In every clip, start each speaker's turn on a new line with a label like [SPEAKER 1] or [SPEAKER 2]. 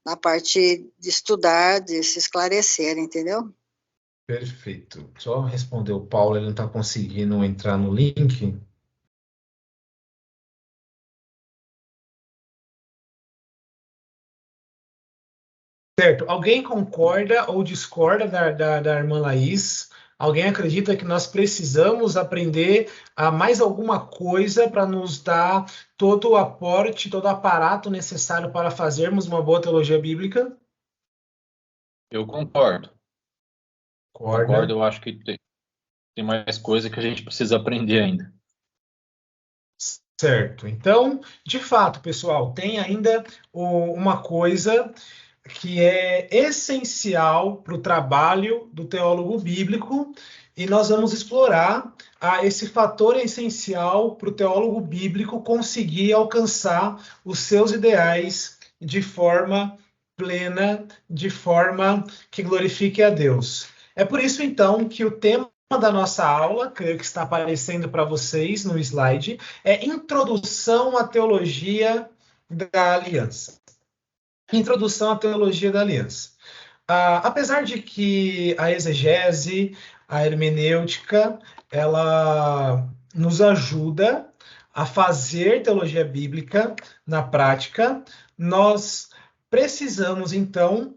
[SPEAKER 1] na parte de estudar, de se esclarecer, entendeu?
[SPEAKER 2] Perfeito. Só responder o Paulo, ele não está conseguindo entrar no link. Certo. Alguém concorda ou discorda da irmã Laís? Alguém acredita que nós precisamos aprender a mais alguma coisa para nos dar todo o aporte, todo o aparato necessário para fazermos uma boa teologia bíblica?
[SPEAKER 3] Eu concordo.
[SPEAKER 2] Concorda?
[SPEAKER 3] Eu acho que tem mais coisa que a gente precisa aprender ainda.
[SPEAKER 2] Certo. Então, de fato, pessoal, tem ainda uma coisa que é essencial para o trabalho do teólogo bíblico, e nós vamos explorar esse fator essencial para o teólogo bíblico conseguir alcançar os seus ideais de forma plena, de forma que glorifique a Deus. É por isso, então, que o tema da nossa aula, creio que está aparecendo para vocês no slide, é Introdução à Teologia da Aliança. Introdução à Teologia da Aliança. Apesar de que a exegese, a hermenêutica, ela nos ajuda a fazer teologia bíblica na prática, nós precisamos, então,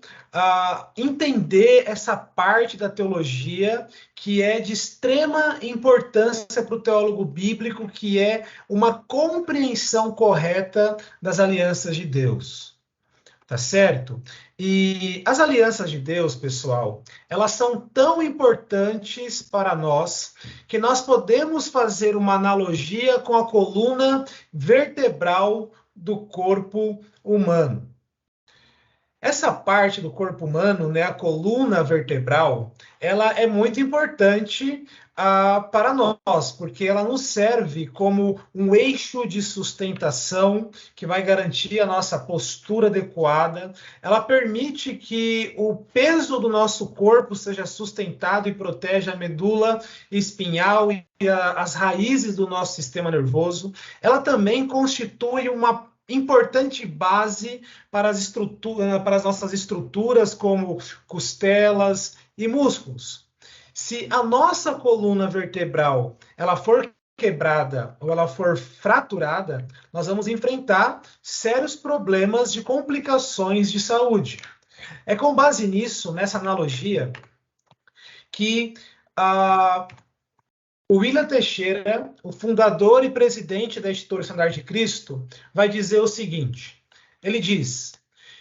[SPEAKER 2] entender essa parte da teologia que é de extrema importância para o teólogo bíblico, que é uma compreensão correta das alianças de Deus. Tá certo? E as alianças de Deus, pessoal, elas são tão importantes para nós que nós podemos fazer uma analogia com a coluna vertebral do corpo humano. Essa parte do corpo humano, né, a coluna vertebral, ela é muito importante para nós, porque ela nos serve como um eixo de sustentação que vai garantir a nossa postura adequada. Ela permite que o peso do nosso corpo seja sustentado e protege a medula espinhal e as raízes do nosso sistema nervoso. Ela também constitui uma importante base para as nossas estruturas, como costelas e músculos. Se a nossa coluna vertebral ela for quebrada ou ela for fraturada, nós vamos enfrentar sérios problemas de complicações de saúde. É com base nisso, nessa analogia, que o William Teixeira, o fundador e presidente da Instituto Standard de Cristo, vai dizer o seguinte: ele diz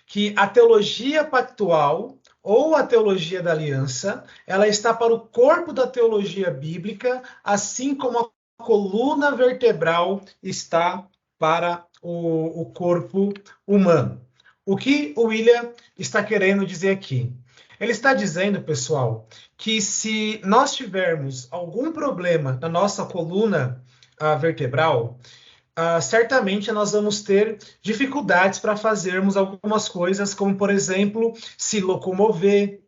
[SPEAKER 2] que a teologia pactual ou a teologia da aliança, ela está para o corpo da teologia bíblica, assim como a coluna vertebral está para o corpo humano. O que o William está querendo dizer aqui? Ele está dizendo, pessoal, que se nós tivermos algum problema na nossa coluna vertebral, certamente nós vamos ter dificuldades para fazermos algumas coisas, como, por exemplo, se locomover.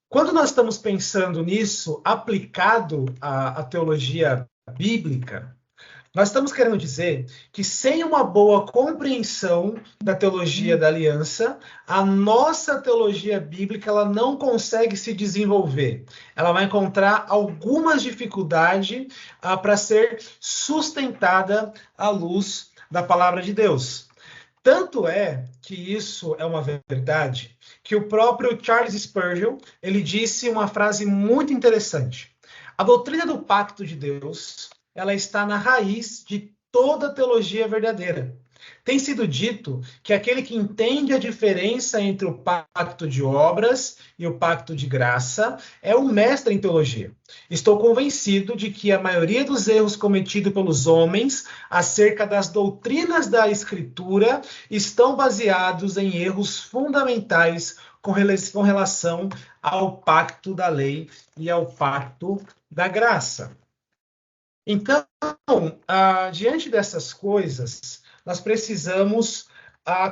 [SPEAKER 2] Quando nós estamos pensando nisso, aplicado à teologia bíblica, nós estamos querendo dizer que sem uma boa compreensão da teologia da aliança, a nossa teologia bíblica ela não consegue se desenvolver. Ela vai encontrar algumas dificuldades para ser sustentada à luz da palavra de Deus. Tanto é que isso é uma verdade que o próprio Charles Spurgeon ele disse uma frase muito interessante. A doutrina do pacto de Deus ela está na raiz de toda a teologia verdadeira. Tem sido dito que aquele que entende a diferença entre o pacto de obras e o pacto de graça é o mestre em teologia. Estou convencido de que a maioria dos erros cometidos pelos homens acerca das doutrinas da Escritura estão baseados em erros fundamentais com relação ao pacto da lei e ao pacto da graça. Então, diante dessas coisas, nós precisamos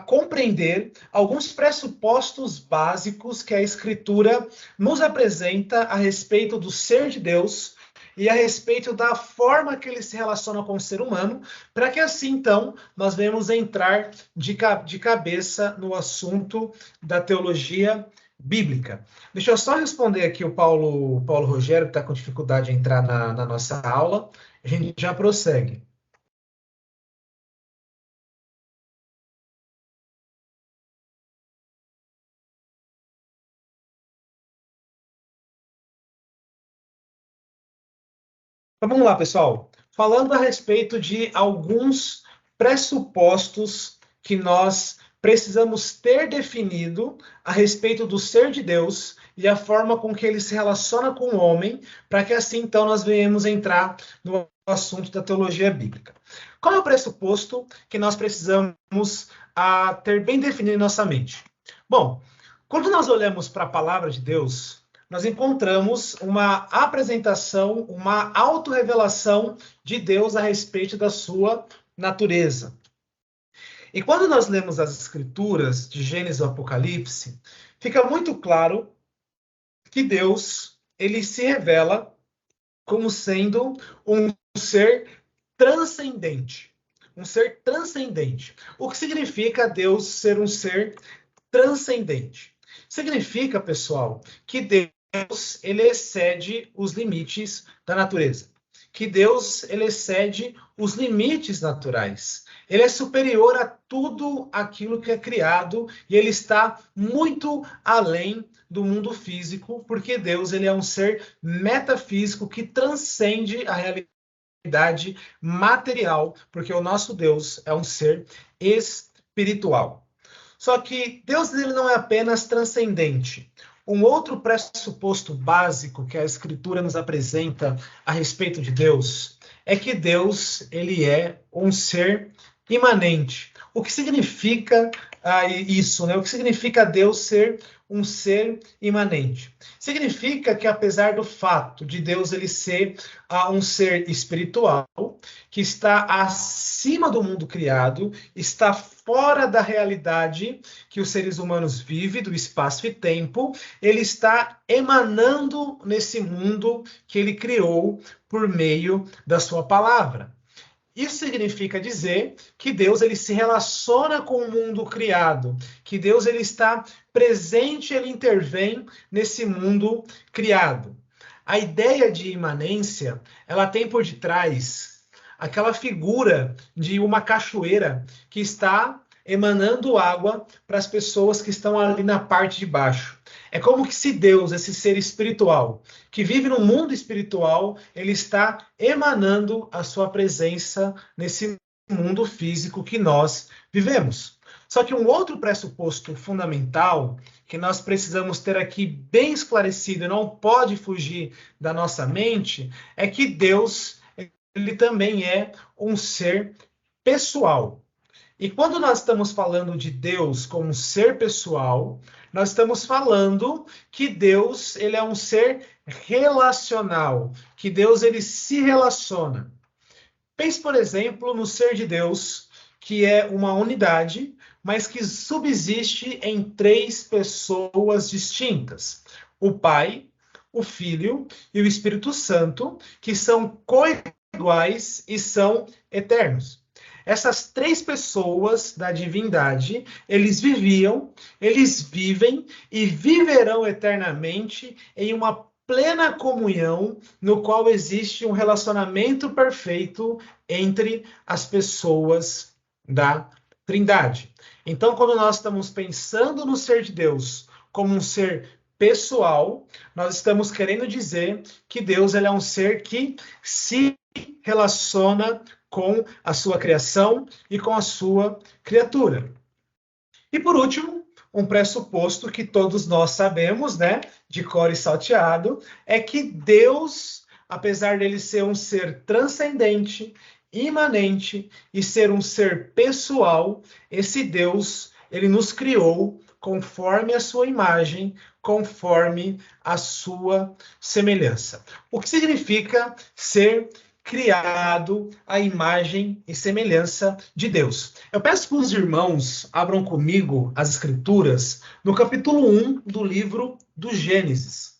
[SPEAKER 2] compreender alguns pressupostos básicos que a Escritura nos apresenta a respeito do ser de Deus e a respeito da forma que ele se relaciona com o ser humano, para que assim, então, nós venhamos entrar de cabeça no assunto da teologia bíblica. Deixa eu só responder aqui o Paulo Rogério, que está com dificuldade de entrar na nossa aula. A gente já prossegue. Então, vamos lá, pessoal. Falando a respeito de alguns pressupostos que nós precisamos ter definido a respeito do ser de Deus e a forma com que ele se relaciona com o homem, para que assim, então, nós venhamos entrar no assunto da teologia bíblica. Qual é o pressuposto que nós precisamos ter bem definido em nossa mente? Bom, quando nós olhamos para a palavra de Deus, nós encontramos uma apresentação, uma autorrevelação de Deus a respeito da sua natureza. E quando nós lemos as escrituras de Gênesis e Apocalipse, fica muito claro que Deus, ele se revela como sendo um ser transcendente. Um ser transcendente. O que significa Deus ser um ser transcendente? Significa, pessoal, que Deus ele excede os limites da natureza. Que Deus ele excede os limites naturais. Ele é superior a tudo aquilo que é criado e ele está muito além do mundo físico, porque Deus ele é um ser metafísico que transcende a realidade material, porque o nosso Deus é um ser espiritual. Só que Deus ele não é apenas transcendente. Um outro pressuposto básico que a Escritura nos apresenta a respeito de Deus é que Deus ele é um ser imanente. O que significa isso, né? O que significa Deus ser um ser imanente? Significa que apesar do fato de Deus ele ser um ser espiritual, que está acima do mundo criado, está fora da realidade que os seres humanos vivem, do espaço e tempo, ele está emanando nesse mundo que ele criou por meio da sua palavra. Isso significa dizer que Deus ele se relaciona com o mundo criado, que Deus ele está presente, ele intervém nesse mundo criado. A ideia de imanência, ela tem por detrás aquela figura de uma cachoeira que está emanando água para as pessoas que estão ali na parte de baixo. É como que se Deus, esse ser espiritual, que vive no mundo espiritual, ele está emanando a sua presença nesse mundo físico que nós vivemos. Só que um outro pressuposto fundamental que nós precisamos ter aqui bem esclarecido e não pode fugir da nossa mente é que Deus, ele também é um ser pessoal. E quando nós estamos falando de Deus como um ser pessoal, nós estamos falando que Deus ele é um ser relacional, que Deus ele se relaciona. Pense, por exemplo, no ser de Deus, que é uma unidade, mas que subsiste em 3 pessoas distintas. O Pai, o Filho e o Espírito Santo, que são coiguais e são eternos. Essas 3 pessoas da divindade, eles viviam, eles vivem e viverão eternamente em uma plena comunhão, no qual existe um relacionamento perfeito entre as pessoas da Trindade. Então, quando nós estamos pensando no ser de Deus como um ser pessoal, nós estamos querendo dizer que Deus ele é um ser que se relaciona com a sua criação e com a sua criatura. E por último, um pressuposto que todos nós sabemos, né, de cor e salteado, é que Deus, apesar dele ser um ser transcendente, imanente e ser um ser pessoal, esse Deus, ele nos criou conforme a sua imagem, conforme a sua semelhança. O que significa ser criado à imagem e semelhança de Deus. Eu peço que os irmãos abram comigo as Escrituras no capítulo 1 do livro do Gênesis.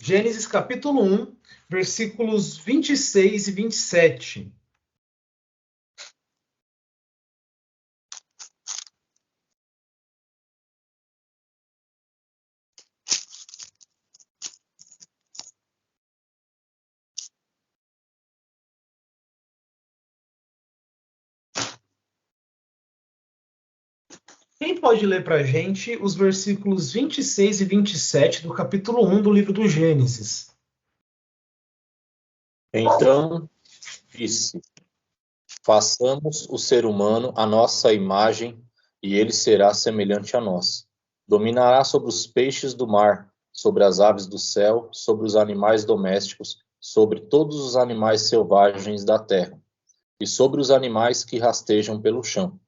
[SPEAKER 2] Gênesis capítulo 1, versículos 26 e 27. Quem pode ler para a gente os versículos 26 e 27 do capítulo 1 do livro do Gênesis?
[SPEAKER 3] Então disse: façamos o ser humano à nossa imagem, e ele será semelhante a nós. Dominará sobre os peixes do mar, sobre as aves do céu, sobre os animais domésticos, sobre todos os animais selvagens da terra, e sobre os animais que rastejam pelo chão.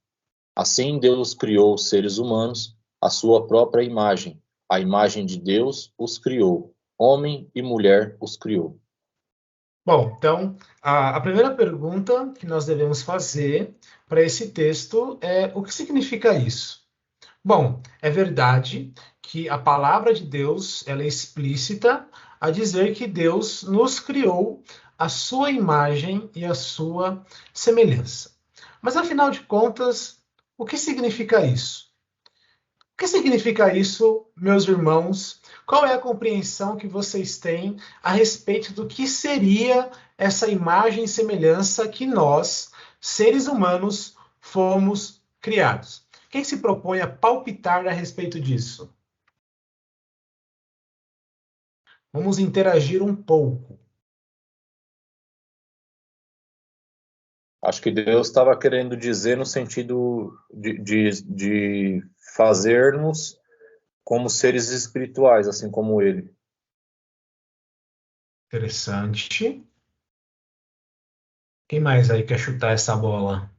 [SPEAKER 3] Assim Deus criou os seres humanos, à sua própria imagem. A imagem de Deus os criou. Homem e mulher os criou.
[SPEAKER 2] Bom, então, a primeira pergunta que nós devemos fazer para esse texto é: o que significa isso? Bom, é verdade que a palavra de Deus ela é explícita a dizer que Deus nos criou à sua imagem e à sua semelhança. Mas, afinal de contas, o que significa isso? O que significa isso, meus irmãos? Qual é a compreensão que vocês têm a respeito do que seria essa imagem e semelhança que nós, seres humanos, fomos criados? Quem se propõe a palpitar a respeito disso? Vamos interagir um pouco.
[SPEAKER 3] Acho que Deus estava querendo dizer no sentido de fazer-nos como seres espirituais, assim como Ele.
[SPEAKER 2] Interessante. Quem mais aí quer chutar essa bola?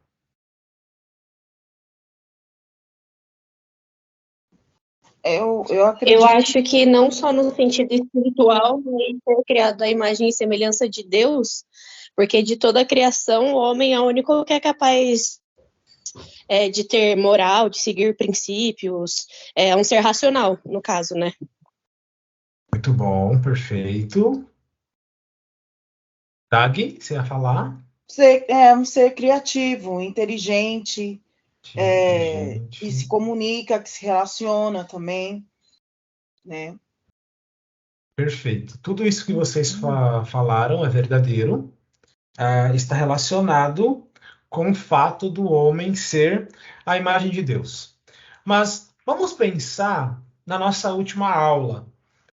[SPEAKER 4] Eu acredito.
[SPEAKER 5] Eu acho que não só no sentido espiritual, mas ser criado à imagem e semelhança de Deus, porque de toda a criação, o homem é o único que é capaz de ter moral, de seguir princípios, é um ser racional, no caso, né?
[SPEAKER 2] Muito bom, perfeito. Tag, você ia falar?
[SPEAKER 4] É um ser criativo, inteligente,
[SPEAKER 2] Inteligente.
[SPEAKER 4] que se comunica, que se relaciona também, né?
[SPEAKER 2] Perfeito. Tudo isso que vocês falaram é verdadeiro. Está relacionado com o fato do homem ser a imagem de Deus. Mas vamos pensar na nossa última aula.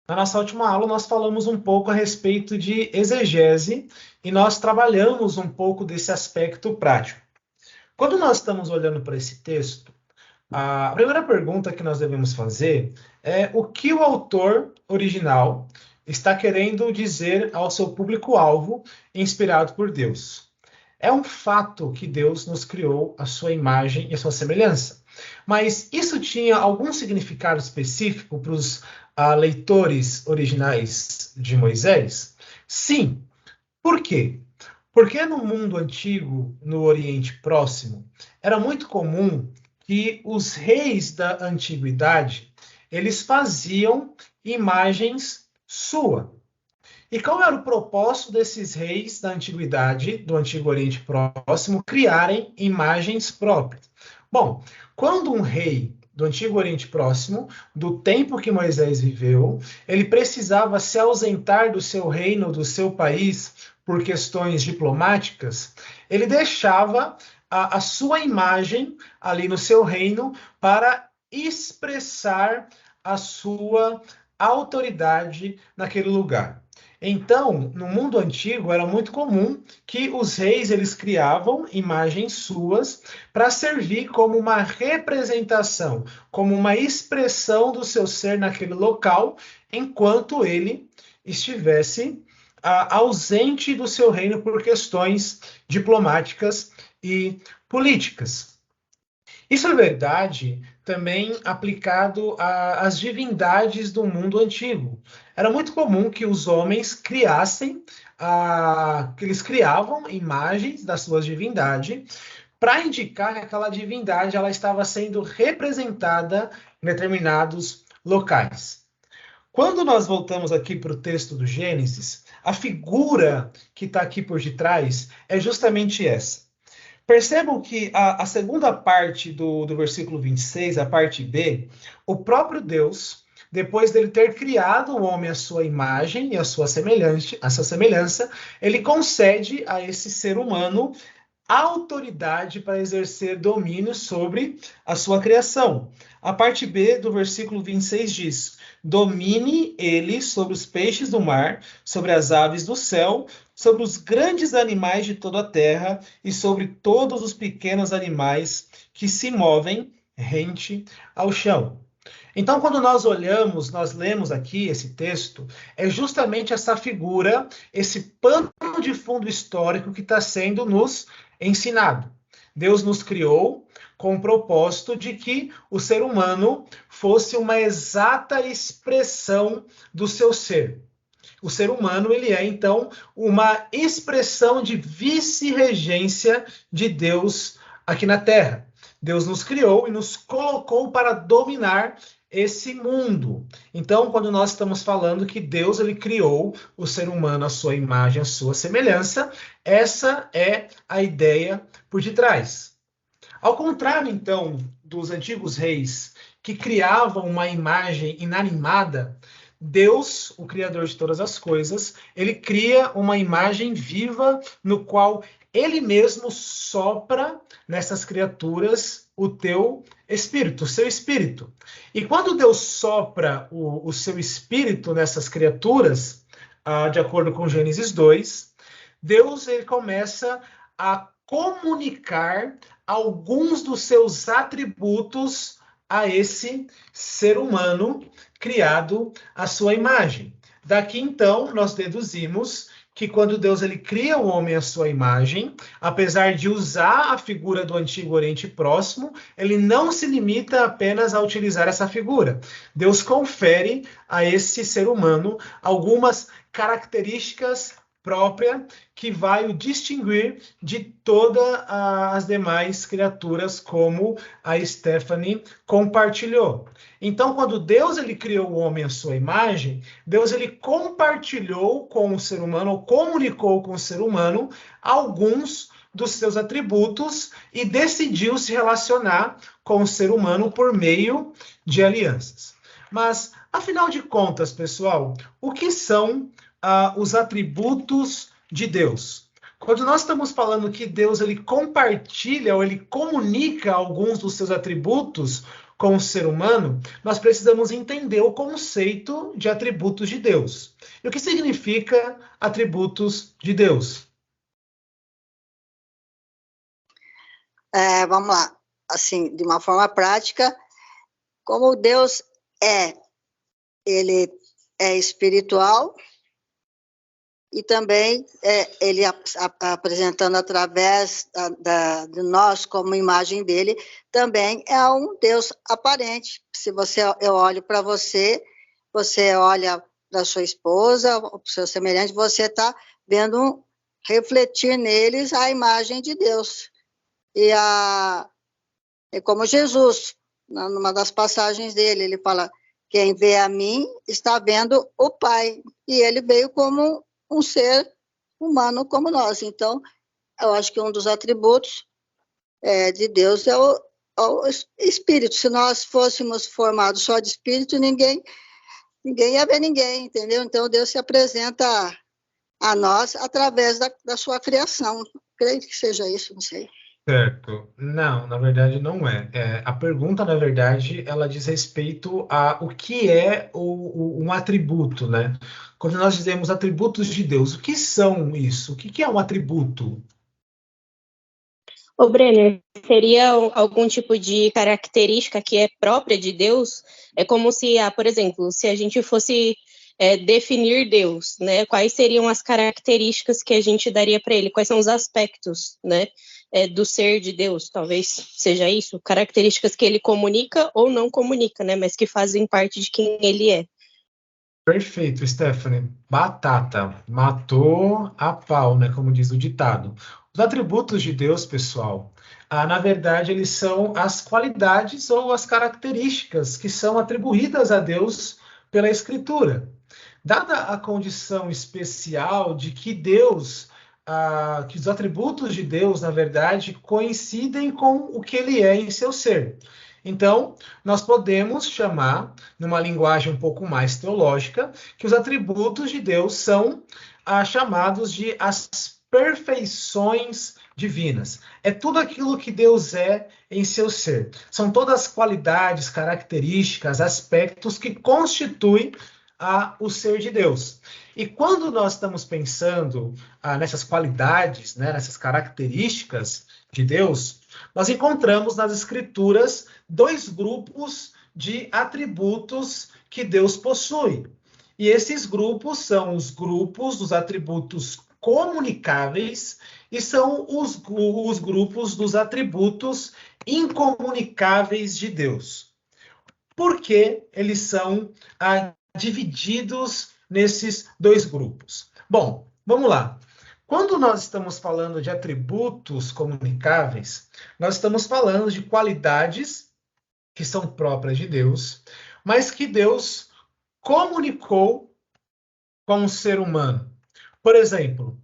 [SPEAKER 2] Na nossa última aula, nós falamos um pouco a respeito de exegese e nós trabalhamos um pouco desse aspecto prático. Quando nós estamos olhando para esse texto, a primeira pergunta que nós devemos fazer é o que o autor original está querendo dizer ao seu público-alvo inspirado por Deus. É um fato que Deus nos criou a sua imagem e a sua semelhança. Mas isso tinha algum significado específico para os leitores originais de Moisés? Sim. Por quê? Porque no mundo antigo, no Oriente Próximo, era muito comum que os reis da antiguidade, eles faziam imagens sua. E qual era o propósito desses reis da antiguidade, do Antigo Oriente Próximo, criarem imagens próprias? Bom, quando um rei do Antigo Oriente Próximo, do tempo que Moisés viveu, ele precisava se ausentar do seu reino, do seu país, por questões diplomáticas, ele deixava a sua imagem ali no seu reino para expressar a sua autoridade naquele lugar. Então, no mundo antigo, era muito comum que os reis eles criavam imagens suas para servir como uma representação, como uma expressão do seu ser naquele local, enquanto ele estivesse ausente do seu reino por questões diplomáticas e políticas. Isso é verdade também aplicado às divindades do mundo antigo. Era muito comum que os homens criassem, que eles criavam imagens das suas divindades para indicar que aquela divindade ela estava sendo representada em determinados locais. Quando nós voltamos aqui para o texto do Gênesis, a figura que está aqui por detrás é justamente essa. Percebam que a segunda parte do versículo 26, a parte B, o próprio Deus, depois dele ter criado o homem à sua imagem e à sua semelhança, ele concede a esse ser humano a autoridade para exercer domínio sobre a sua criação. A parte B do versículo 26 diz: domine ele sobre os peixes do mar, sobre as aves do céu, sobre os grandes animais de toda a terra e sobre todos os pequenos animais que se movem rente ao chão. Então, quando nós olhamos, nós lemos aqui esse texto, é justamente essa figura, esse pano de fundo histórico que está sendo nos ensinado. Deus nos criou com o propósito de que o ser humano fosse uma exata expressão do seu ser. O ser humano, ele é, então, uma expressão de vice-regência de Deus aqui na Terra. Deus nos criou e nos colocou para dominar esse mundo. Então, quando nós estamos falando que Deus ele criou o ser humano à sua imagem, à sua semelhança, essa é a ideia por detrás. Ao contrário, então, dos antigos reis que criavam uma imagem inanimada, Deus, o Criador de todas as coisas, ele cria uma imagem viva no qual ele mesmo sopra nessas criaturas o teu espírito, o seu espírito. E quando Deus sopra o seu espírito nessas criaturas, de acordo com Gênesis 2, Deus ele começa a comunicar alguns dos seus atributos a esse ser humano criado à sua imagem. Daqui, então, nós deduzimos que quando Deus ele cria o homem à sua imagem, apesar de usar a figura do Antigo Oriente Próximo, ele não se limita apenas a utilizar essa figura. Deus confere a esse ser humano algumas características próprias que vai o distinguir de todas as demais criaturas, como a Stephanie compartilhou. Então, quando Deus ele criou o homem à sua imagem, Deus ele compartilhou com o ser humano, ou comunicou com o ser humano, alguns dos seus atributos e decidiu se relacionar com o ser humano por meio de alianças. Mas, afinal de contas, pessoal, o que são os atributos de Deus? Quando nós estamos falando que Deus ele compartilha ou ele comunica alguns dos seus atributos com o ser humano, nós precisamos entender o conceito de atributos de Deus. E o que significa atributos de Deus?
[SPEAKER 1] Vamos lá. Assim, de uma forma prática, como Deus ele é espiritual, e também ele apresentando através de nós como imagem dele, também é um Deus aparente. Se eu olho para você, você olha para sua esposa, para o seu semelhante, você está vendo refletir neles a imagem de Deus. E como Jesus, numa das passagens dele, ele fala: quem vê a mim está vendo o Pai. E ele veio como um ser humano como nós. Então, eu acho que um dos atributos de Deus é o Espírito. Se nós fôssemos formados só de Espírito, ninguém ia ver ninguém, entendeu? Então, Deus se apresenta a nós através da sua criação. Creio que seja isso, não sei.
[SPEAKER 2] Certo. Não, na verdade não é. A pergunta, na verdade, ela diz respeito a o que é um atributo, né? Quando nós dizemos atributos de Deus, o que são isso? O que é um atributo?
[SPEAKER 5] Ô, Brenner, seria algum tipo de característica que é própria de Deus? É como se, por exemplo, se a gente fosse definir Deus, né? Quais seriam as características que a gente daria para ele? Quais são os aspectos, né? Do ser de Deus, talvez seja isso, características que ele comunica ou não comunica, né, mas que fazem parte de quem ele é.
[SPEAKER 2] Perfeito, Stephanie. Batata, matou a pau, né, como diz o ditado. Os atributos de Deus, pessoal, na verdade, eles são as qualidades ou as características que são atribuídas a Deus pela Escritura. dada a condição especial de que Deus, que os atributos de Deus, na verdade, coincidem com o que ele é em seu ser. Então, nós podemos chamar, numa linguagem um pouco mais teológica, que os atributos de Deus são chamados de as perfeições divinas. É tudo aquilo que Deus é em seu ser. São todas as qualidades, características, aspectos que constituem o ser de Deus. E quando nós estamos pensando nessas qualidades, né, nessas características de Deus, nós encontramos nas Escrituras 2 grupos de atributos que Deus possui. E esses grupos são os grupos dos atributos comunicáveis e são os grupos dos atributos incomunicáveis de Deus. Por que eles são divididos nesses 2 grupos? Bom, vamos lá. Quando nós estamos falando de atributos comunicáveis, nós estamos falando de qualidades que são próprias de Deus, mas que Deus comunicou com o ser humano. Por exemplo,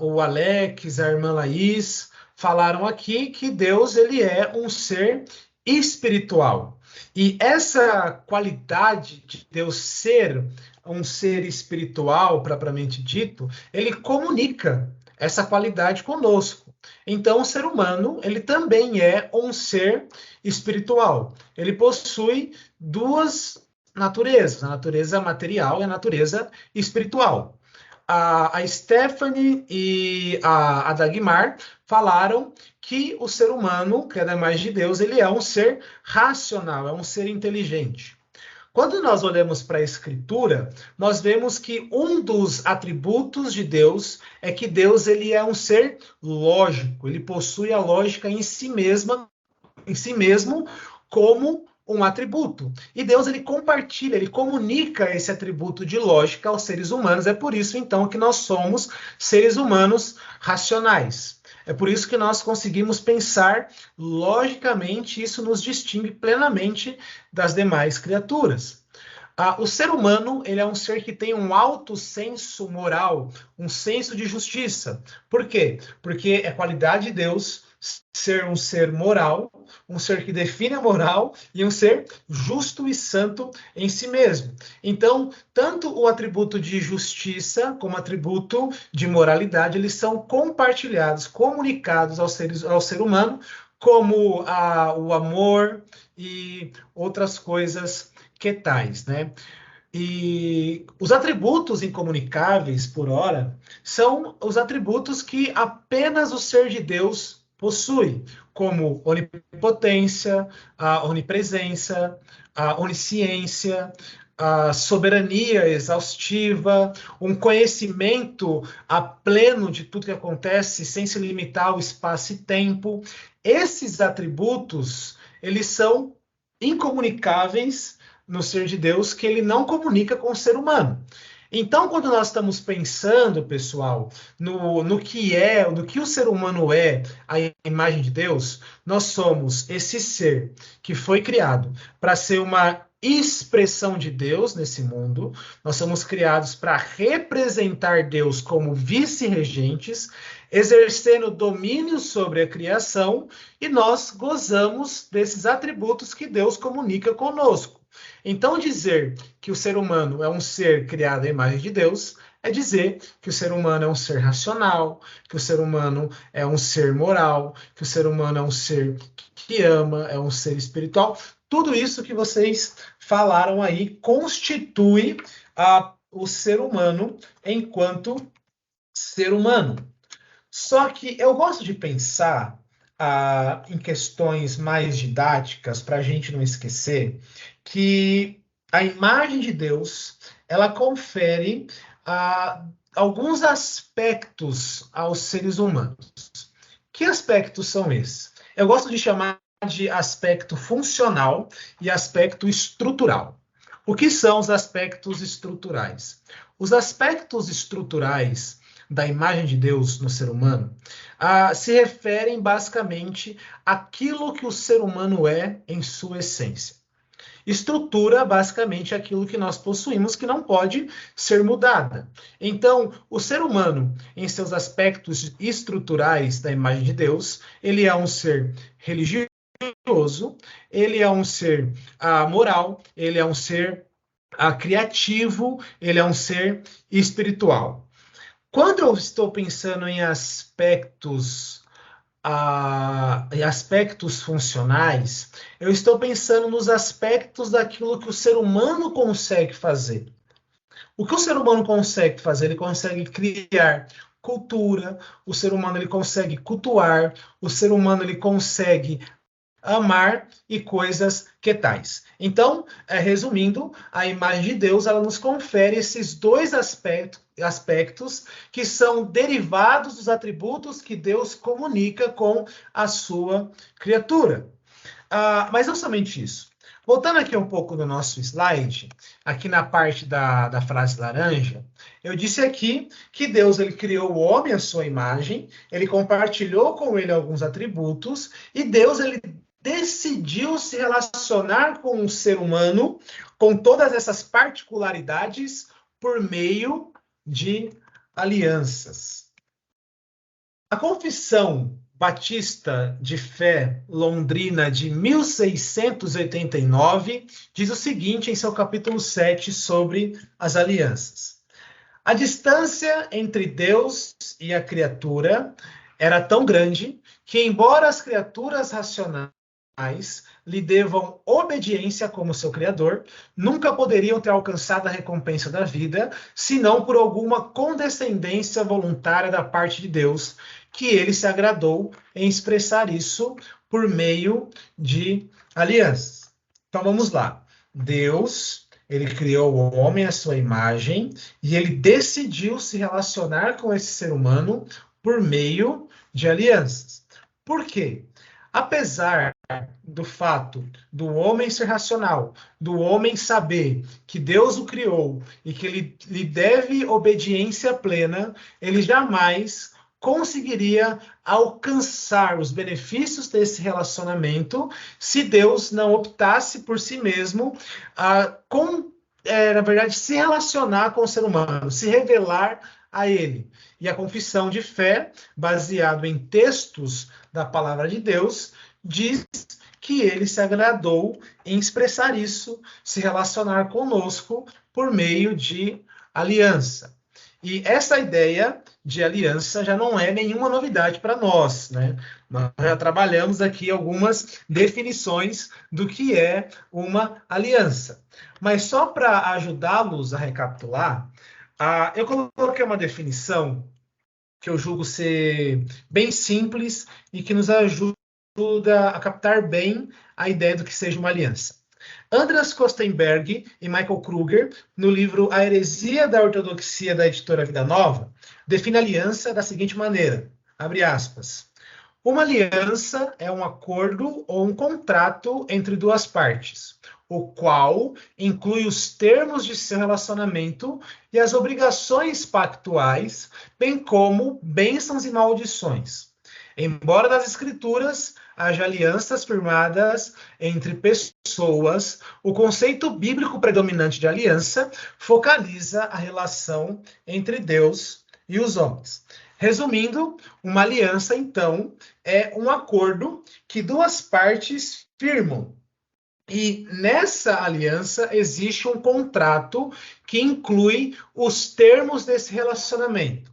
[SPEAKER 2] o Alex, a irmã Laís, falaram aqui que Deus ele é um ser espiritual. E essa qualidade de Deus ser um ser espiritual, propriamente dito, ele comunica essa qualidade conosco. Então, o ser humano, ele também é um ser espiritual. Ele possui 2 naturezas, a natureza material e a natureza espiritual. A Stephanie e a Dagmar falaram que o ser humano, que é da imagem de Deus, ele é um ser racional, é um ser inteligente. Quando nós olhamos para a Escritura, nós vemos que um dos atributos de Deus é que Deus ele é um ser lógico, ele possui a lógica em si mesmo como um atributo. E Deus ele compartilha, ele comunica esse atributo de lógica aos seres humanos. É por isso, então, que nós somos seres humanos racionais. É por isso que nós conseguimos pensar logicamente, isso nos distingue plenamente das demais criaturas. O ser humano ele é um ser que tem um alto senso moral, um senso de justiça. Por quê? Porque é qualidade de Deus ser um ser moral, um ser que define a moral e um ser justo e santo em si mesmo. Então, tanto o atributo de justiça como o atributo de moralidade, eles são compartilhados, comunicados ao ser humano, como o amor e outras coisas que tais, né? E os atributos incomunicáveis, por ora, são os atributos que apenas o ser de Deus possui, como onipotência, a onipresença, a onisciência, a soberania exaustiva, um conhecimento pleno de tudo que acontece, sem se limitar ao espaço e tempo. Esses atributos, eles são incomunicáveis no ser de Deus, que ele não comunica com o ser humano. Então, quando nós estamos pensando, pessoal, no que o ser humano é, a imagem de Deus, nós somos esse ser que foi criado para ser uma expressão de Deus nesse mundo. Nós somos criados para representar Deus como vice-regentes, exercendo domínio sobre a criação, e nós gozamos desses atributos que Deus comunica conosco. Então, dizer que o ser humano é um ser criado à imagem de Deus é dizer que o ser humano é um ser racional, que o ser humano é um ser moral, que o ser humano é um ser que ama, é um ser espiritual. Tudo isso que vocês falaram aí constitui o ser humano enquanto ser humano. Só que eu gosto de pensar em questões mais didáticas, para a gente não esquecer que a imagem de Deus, ela confere alguns aspectos aos seres humanos. Que aspectos são esses? Eu gosto de chamar de aspecto funcional e aspecto estrutural. O que são os aspectos estruturais? Os aspectos estruturais da imagem de Deus no ser humano se referem basicamente àquilo que o ser humano é em sua essência. Estrutura, basicamente, é aquilo que nós possuímos que não pode ser mudada. Então, o ser humano, em seus aspectos estruturais da imagem de Deus, ele é um ser religioso, ele é um ser moral, ele é um ser criativo, ele é um ser espiritual. Quando eu estou pensando em aspectos funcionais, eu estou pensando nos aspectos daquilo que o ser humano consegue fazer. O que o ser humano consegue fazer? Ele consegue criar cultura, o ser humano ele consegue cultuar, o ser humano ele consegue amar e coisas que tais. Então, resumindo, a imagem de Deus ela nos confere esses dois aspectos que são derivados dos atributos que Deus comunica com a sua criatura. Mas não somente isso. Voltando aqui um pouco no nosso slide, aqui na parte da frase laranja, eu disse aqui que Deus ele criou o homem à sua imagem, ele compartilhou com ele alguns atributos, e Deus ele decidiu se relacionar com o ser humano, com todas essas particularidades, por meio de alianças. A Confissão Batista de Fé Londrina de 1689 diz o seguinte em seu capítulo 7 sobre as alianças. A distância entre Deus e a criatura era tão grande que, embora as criaturas racionais lhe devam obediência como seu Criador, nunca poderiam ter alcançado a recompensa da vida, senão por alguma condescendência voluntária da parte de Deus, que ele se agradou em expressar isso por meio de alianças. Então vamos lá. Deus, ele criou o homem à sua imagem e ele decidiu se relacionar com esse ser humano por meio de alianças. Por quê? Apesar do fato do homem ser racional, do homem saber que Deus o criou e que ele lhe deve obediência plena, ele jamais conseguiria alcançar os benefícios desse relacionamento se Deus não optasse por si mesmo na verdade, se relacionar com o ser humano, se revelar a ele. E a confissão de fé, baseado em textos da palavra de Deus, diz que ele se agradou em expressar isso, se relacionar conosco por meio de aliança. E essa ideia de aliança já não é nenhuma novidade para nós, né? Nós já trabalhamos aqui algumas definições do que é uma aliança. Mas só para ajudá-los a recapitular, eu coloquei uma definição que eu julgo ser bem simples e que nos ajuda a captar bem a ideia do que seja uma aliança. Andreas Kostenberg e Michael Kruger, no livro A Heresia da Ortodoxia da editora Vida Nova, define a aliança da seguinte maneira, abre aspas, uma aliança é um acordo ou um contrato entre duas partes, o qual inclui os termos de seu relacionamento e as obrigações pactuais, bem como bênçãos e maldições. Embora nas Escrituras haja alianças firmadas entre pessoas, o conceito bíblico predominante de aliança focaliza a relação entre Deus e os homens. Resumindo, uma aliança, então, é um acordo que duas partes firmam. E nessa aliança existe um contrato que inclui os termos desse relacionamento.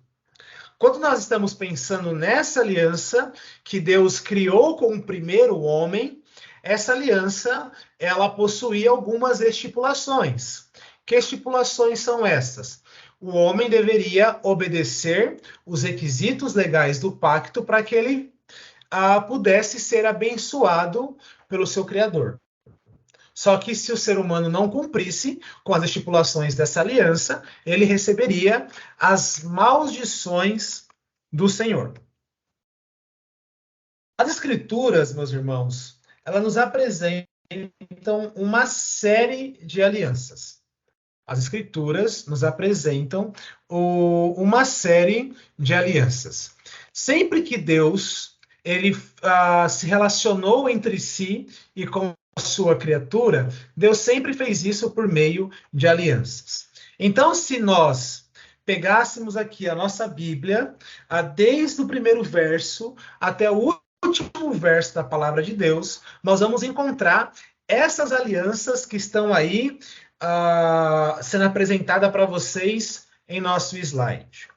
[SPEAKER 2] Quando nós estamos pensando nessa aliança que Deus criou com o primeiro homem, essa aliança, ela possuía algumas estipulações. Que estipulações são essas? O homem deveria obedecer os requisitos legais do pacto para que ele pudesse ser abençoado pelo seu Criador. Só que se o ser humano não cumprisse com as estipulações dessa aliança, ele receberia as maldições do Senhor. As Escrituras, meus irmãos, elas nos apresentam uma série de alianças. As Escrituras nos apresentam uma série de alianças. Sempre que Deus ele se relacionou entre si e com a sua criatura, Deus sempre fez isso por meio de alianças. Então, se nós pegássemos aqui a nossa Bíblia, desde o primeiro verso até o último verso da palavra de Deus, nós vamos encontrar essas alianças que estão aí sendo apresentadas para vocês em nosso slide.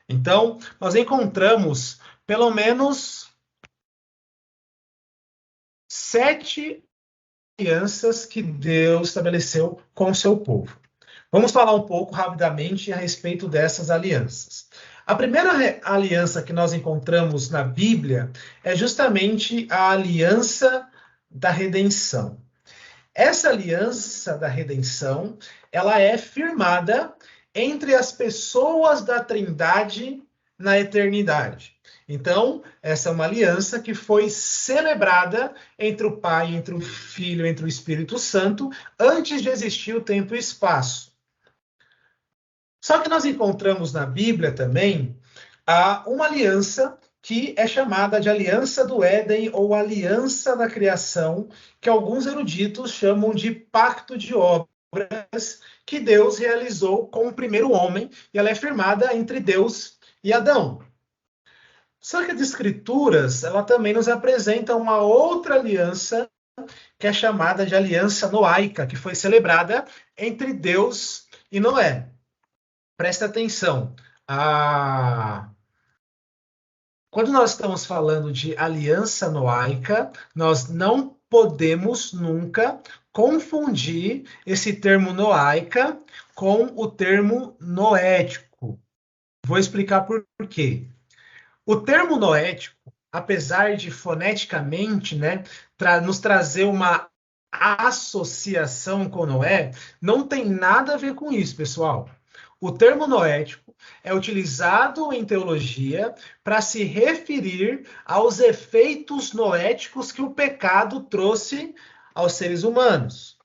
[SPEAKER 2] Então, nós encontramos pelo menos 7 alianças que Deus estabeleceu com o seu povo. Vamos falar um pouco rapidamente a respeito dessas alianças. A primeira aliança que nós encontramos na Bíblia é justamente a aliança da redenção. Essa aliança da redenção, ela é firmada entre as pessoas da Trindade na eternidade. Então, essa é uma aliança que foi celebrada entre o Pai, entre o Filho, entre o Espírito Santo, antes de existir o tempo e o espaço. Só que nós encontramos na Bíblia também uma aliança que é chamada de Aliança do Éden ou Aliança da Criação, que alguns eruditos chamam de Pacto de Obras, que Deus realizou com o primeiro homem, e ela é firmada entre Deus e Adão. Só que as Escrituras, ela também nos apresenta uma outra aliança, que é chamada de Aliança Noaica, que foi celebrada entre Deus e Noé. Presta atenção. Quando nós estamos falando de aliança noaica, nós não podemos nunca confundir esse termo noaica com o termo noético. Vou explicar por quê. O termo noético, apesar de foneticamente, nos trazer uma associação com Noé, não tem nada a ver com isso, pessoal. O termo noético é utilizado em teologia para se referir aos efeitos noéticos que o pecado trouxe aos seres humanos.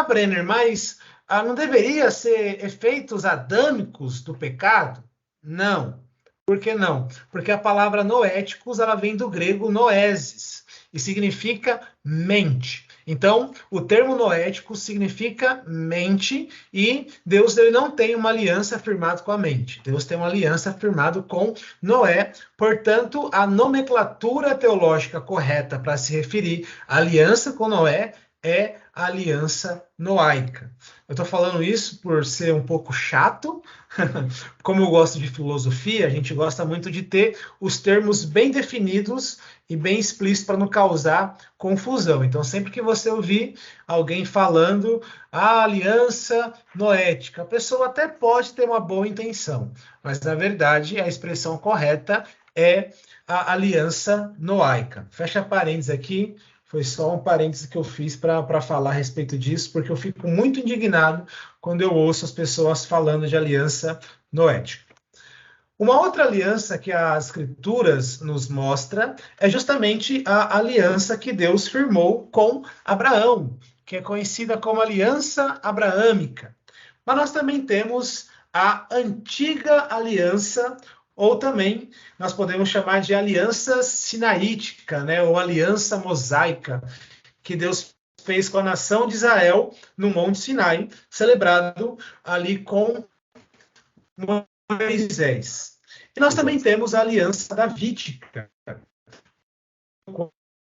[SPEAKER 2] Brenner, mas não deveria ser efeitos adâmicos do pecado? Não. Por que não? Porque a palavra noéticos, ela vem do grego noesis, e significa mente. Então, o termo noético significa mente, e Deus ele não tem uma aliança firmada com a mente. Deus tem uma aliança firmada com Noé. Portanto, a nomenclatura teológica correta para se referir à aliança com Noé é a aliança noaica. Eu estou falando isso por ser um pouco chato. Como eu gosto de filosofia, a gente gosta muito de ter os termos bem definidos e bem explícitos para não causar confusão. Então, sempre que você ouvir alguém falando a aliança noética, a pessoa até pode ter uma boa intenção, mas, na verdade, a expressão correta é a aliança noaica. Fecha parênteses aqui. Foi só um parêntese que eu fiz para falar a respeito disso, porque eu fico muito indignado quando eu ouço as pessoas falando de aliança noética. Uma outra aliança que as Escrituras nos mostra é justamente a aliança que Deus firmou com Abraão, que é conhecida como aliança abraâmica. Mas nós também temos a antiga aliança, ou também nós podemos chamar de aliança sinaítica, ou aliança mosaica, que Deus fez com a nação de Israel no Monte Sinai, celebrado ali com Moisés. E nós também temos a aliança davídica,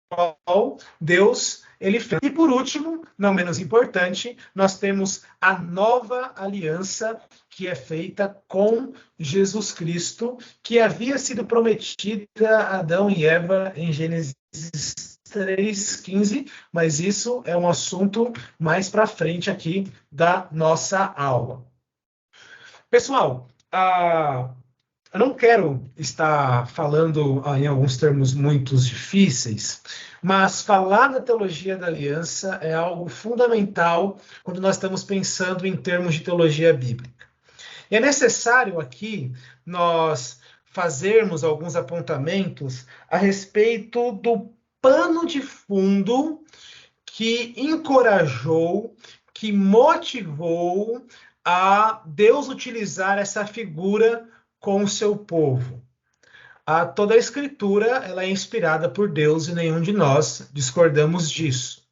[SPEAKER 2] qual Deus ele fez. E por último, não menos importante, nós temos a nova aliança que é feita com Jesus Cristo, que havia sido prometida a Adão e Eva em Gênesis 3:15, mas isso é um assunto mais para frente aqui da nossa aula. Pessoal, eu não quero estar falando em alguns termos muito difíceis, mas falar da teologia da aliança é algo fundamental quando nós estamos pensando em termos de teologia bíblica. E é necessário aqui nós fazermos alguns apontamentos a respeito do pano de fundo que encorajou, que motivou a Deus utilizar essa figura com o seu povo. toda a Escritura ela é inspirada por Deus e nenhum de nós discordamos disso.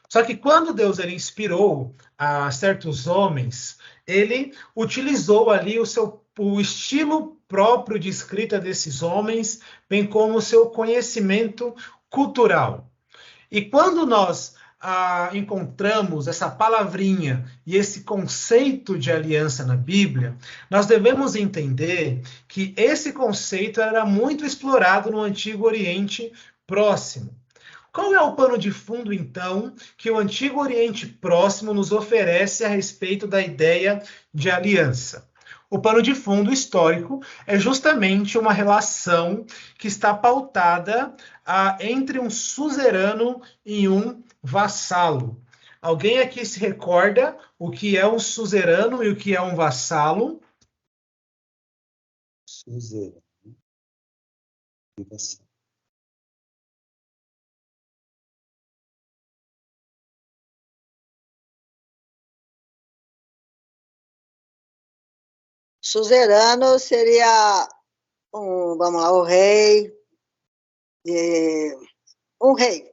[SPEAKER 2] Só que quando Deus ele inspirou a certos homens, ele utilizou ali o estilo próprio de escrita desses homens, bem como o seu conhecimento cultural. E quando nós encontramos essa palavrinha e esse conceito de aliança na Bíblia, nós devemos entender que esse conceito era muito explorado no Antigo Oriente Próximo. Qual é o pano de fundo, então, que o Antigo Oriente Próximo nos oferece a respeito da ideia de aliança? O pano de fundo histórico é justamente uma relação que está pautada entre um suzerano e um vassalo. Alguém aqui se recorda o que é um suzerano e o que é um vassalo?
[SPEAKER 6] Suzerano e vassalo.
[SPEAKER 1] Suzerano seria vamos lá, o rei, um rei.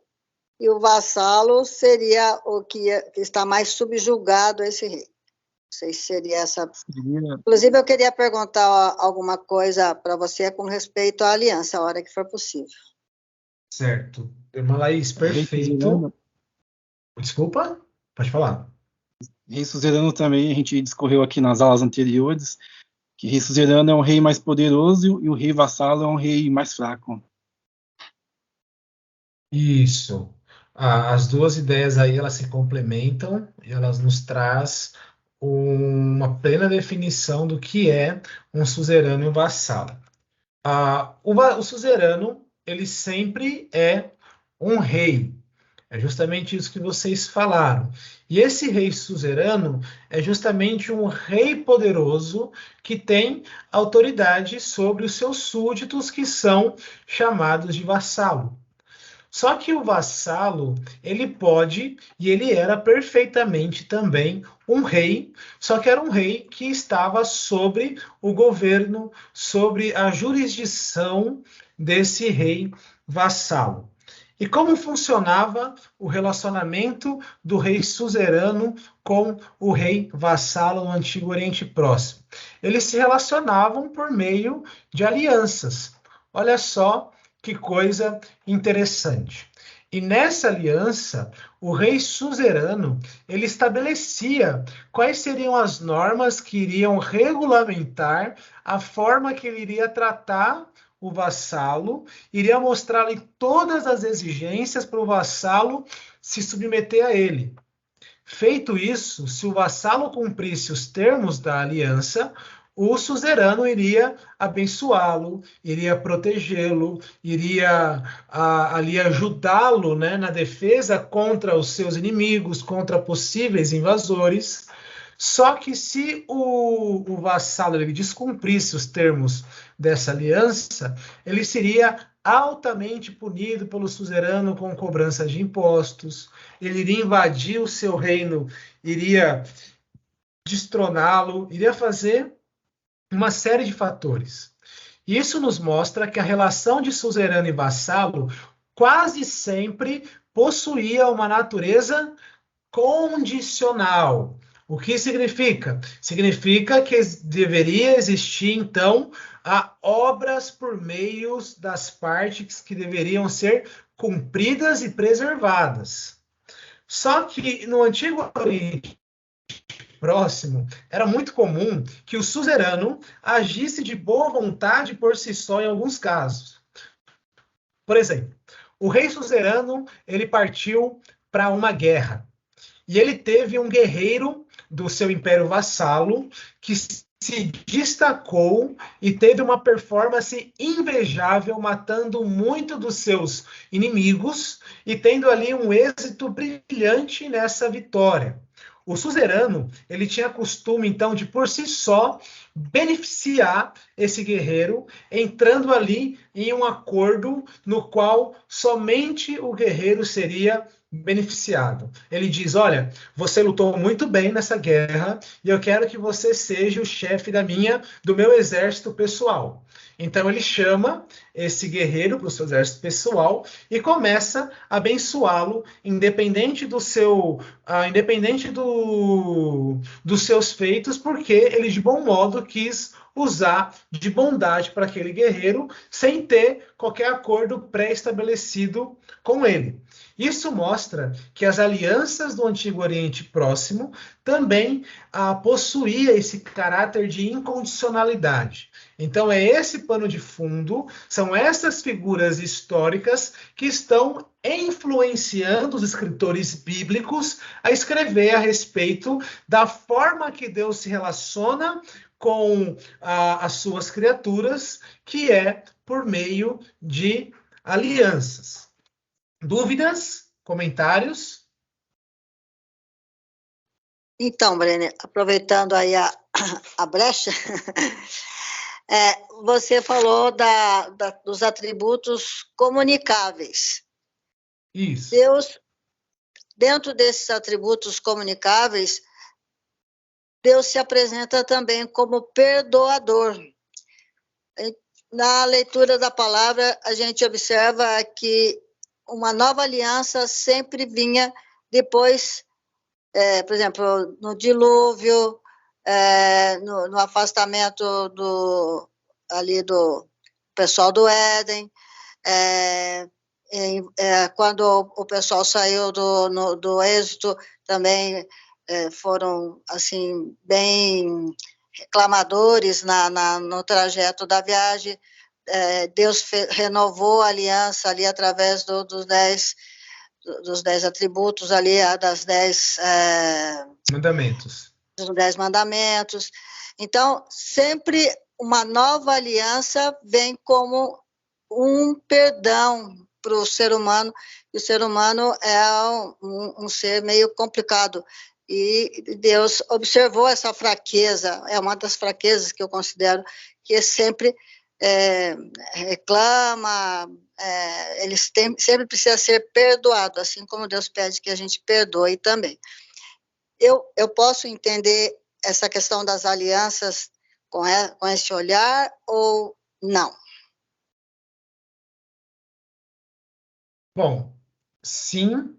[SPEAKER 1] E o vassalo seria o que está mais subjugado a esse rei. Não sei se seria essa. Inclusive, eu queria perguntar alguma coisa para você com respeito à aliança, a hora que for possível.
[SPEAKER 2] Certo. Irmã Laís, perfeito. Desculpa? Pode falar.
[SPEAKER 7] Rei suzerano também, a gente discorreu aqui nas aulas anteriores, que rei suzerano é um rei mais poderoso e o rei vassalo é um rei mais fraco.
[SPEAKER 2] Isso. As duas ideias aí, elas se complementam e elas nos traz uma plena definição do que é um suzerano e um vassalo. O suzerano, ele sempre é um rei. É justamente isso que vocês falaram. E esse rei suzerano é justamente um rei poderoso que tem autoridade sobre os seus súditos, que são chamados de vassalo. Só que o vassalo, ele pode, e ele era perfeitamente também um rei, só que era um rei que estava sobre o governo, sobre a jurisdição desse rei vassalo. E como funcionava o relacionamento do rei suzerano com o rei vassalo no Antigo Oriente Próximo? Eles se relacionavam por meio de alianças. Olha só que coisa interessante. E nessa aliança, o rei suzerano, ele estabelecia quais seriam as normas que iriam regulamentar a forma que ele iria tratar o vassalo, iria mostrar-lhe todas as exigências para o vassalo se submeter a ele. Feito isso, se o vassalo cumprisse os termos da aliança, o suzerano iria abençoá-lo, iria protegê-lo, iria ali ajudá-lo, né, na defesa contra os seus inimigos, contra possíveis invasores. Só que se o vassalo ele descumprisse os termos dessa aliança, ele seria altamente punido pelo suzerano com cobrança de impostos, ele iria invadir o seu reino, iria destroná-lo, iria fazer uma série de fatores. Isso nos mostra que a relação de suzerano e vassalo quase sempre possuía uma natureza condicional. O que significa? Significa que deveria existir, então, obras por meio das partes que deveriam ser cumpridas e preservadas. Só que no Antigo Oriente Próximo, era muito comum que o suzerano agisse de boa vontade por si só em alguns casos. Por exemplo, o rei suzerano, ele partiu para uma guerra. E ele teve um guerreiro do seu império vassalo que se destacou e teve uma performance invejável, matando muito dos seus inimigos e tendo ali um êxito brilhante nessa vitória. O suzerano, ele tinha costume, então, de por si só, beneficiar esse guerreiro, entrando ali em um acordo no qual somente o guerreiro seria beneficiado. Ele diz: olha, você lutou muito bem nessa guerra e eu quero que você seja o chefe do meu exército pessoal. Então ele chama esse guerreiro para o seu exército pessoal e começa a abençoá-lo, independente dos seus feitos, porque ele de bom modo quis usar de bondade para aquele guerreiro, sem ter qualquer acordo pré-estabelecido com ele. Isso mostra que as alianças do Antigo Oriente Próximo também possuíam esse caráter de incondicionalidade. Então é esse pano de fundo, são essas figuras históricas que estão influenciando os escritores bíblicos a escrever a respeito da forma que Deus se relaciona com as suas criaturas, que é por meio de alianças. Dúvidas? Comentários?
[SPEAKER 1] Então, Brenner, aproveitando aí a brecha, você falou dos atributos comunicáveis.
[SPEAKER 2] Isso.
[SPEAKER 1] Deus, dentro desses atributos comunicáveis, Deus se apresenta também como perdoador. Na leitura da palavra, a gente observa que uma nova aliança sempre vinha depois, por exemplo, no dilúvio, no afastamento do pessoal do Éden, quando o pessoal saiu do Êxodo, também foram assim bem reclamadores no trajeto da viagem. Deus renovou a aliança ali através dos 10 atributos ali, das 10
[SPEAKER 2] mandamentos.
[SPEAKER 1] Dos 10 mandamentos. Então, sempre uma nova aliança vem como um perdão para o ser humano, e o ser humano é um ser meio complicado. E Deus observou essa fraqueza, é uma das fraquezas que eu considero, que sempre reclama, ele sempre precisa ser perdoado, assim como Deus pede que a gente perdoe também. Eu posso entender essa questão das alianças com esse olhar ou não?
[SPEAKER 2] Bom, sim,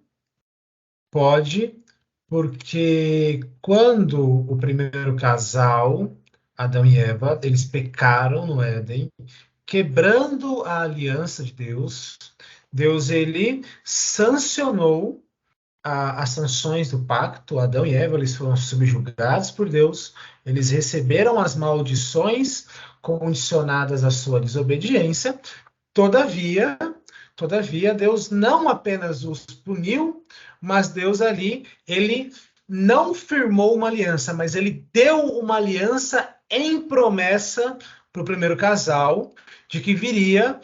[SPEAKER 2] pode, porque quando o primeiro casal, Adão e Eva, eles pecaram no Éden, quebrando a aliança de Deus, Deus ele sancionou as sanções do pacto. Adão e Eva, eles foram subjugados por Deus, eles receberam as maldições condicionadas à sua desobediência. Todavia, Deus não apenas os puniu, mas Deus ali, ele não firmou uma aliança, mas ele deu uma aliança em promessa para o primeiro casal, de que viria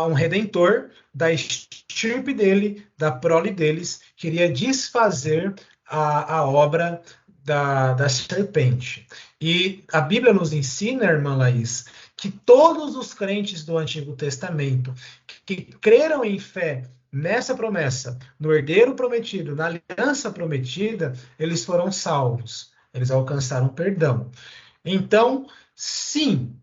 [SPEAKER 2] um redentor da estirpe dele, da prole deles, que iria desfazer a obra da serpente. E a Bíblia nos ensina, irmã Laís, que todos os crentes do Antigo Testamento que creram em fé nessa promessa, no herdeiro prometido, na aliança prometida, eles foram salvos, eles alcançaram perdão. Então, sim,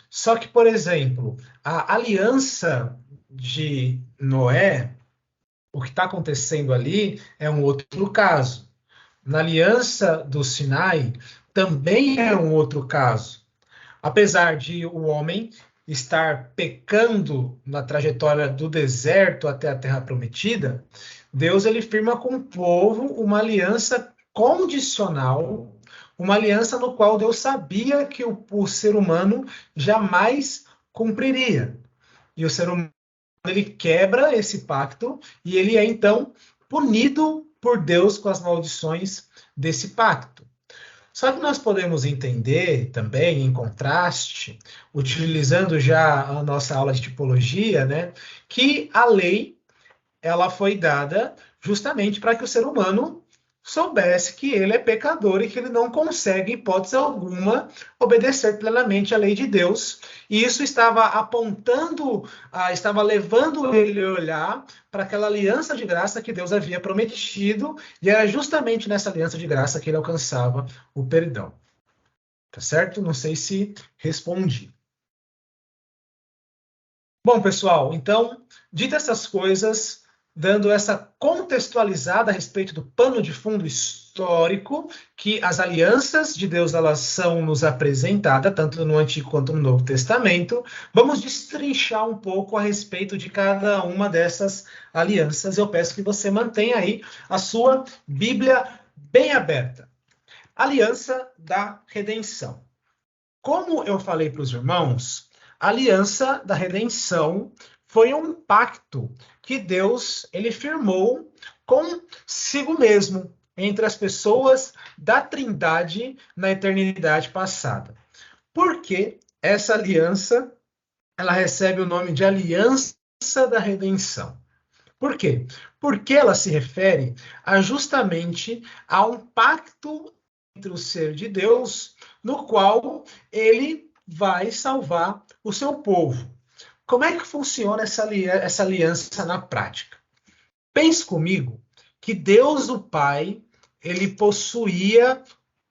[SPEAKER 2] só que, por exemplo, a aliança de Noé, o que está acontecendo ali é um outro caso. Na aliança do Sinai, também é um outro caso. Apesar de o homem estar pecando na trajetória do deserto até a terra prometida, Deus ele firma com o povo uma aliança condicional, uma aliança no qual Deus sabia que o ser humano jamais cumpriria. E o ser humano ele quebra esse pacto e ele é então punido por Deus com as maldições desse pacto. Só que nós podemos entender também, em contraste, utilizando já a nossa aula de tipologia, né, que a lei ela foi dada justamente para que o ser humano soubesse que ele é pecador e que ele não consegue, em hipótese alguma, obedecer plenamente à lei de Deus. E isso estava apontando, estava levando ele a olhar para aquela aliança de graça que Deus havia prometido, e era justamente nessa aliança de graça que ele alcançava o perdão. Tá certo? Não sei se respondi. Bom, pessoal, então, dito essas coisas, dando essa contextualizada a respeito do pano de fundo histórico, que as alianças de Deus elas são nos apresentadas, tanto no Antigo quanto no Novo Testamento, vamos destrinchar um pouco a respeito de cada uma dessas alianças. Eu peço que você mantenha aí a sua Bíblia bem aberta. Aliança da redenção. Como eu falei para os irmãos, a aliança da redenção foi um pacto que Deus ele firmou consigo mesmo, entre as pessoas da Trindade na eternidade passada. Por que essa aliança ela recebe o nome de Aliança da Redenção? Por quê? Porque ela se refere justamente a um pacto entre o ser de Deus, no qual ele vai salvar o seu povo. Como é que funciona essa aliança na prática? Pense comigo que Deus, o Pai, ele possuía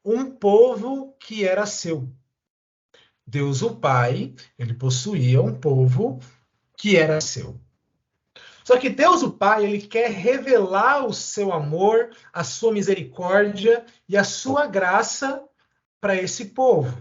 [SPEAKER 2] um povo que era seu. Deus, o Pai, ele possuía um povo que era seu. Só que Deus, o Pai, ele quer revelar o seu amor, a sua misericórdia e a sua graça para esse povo.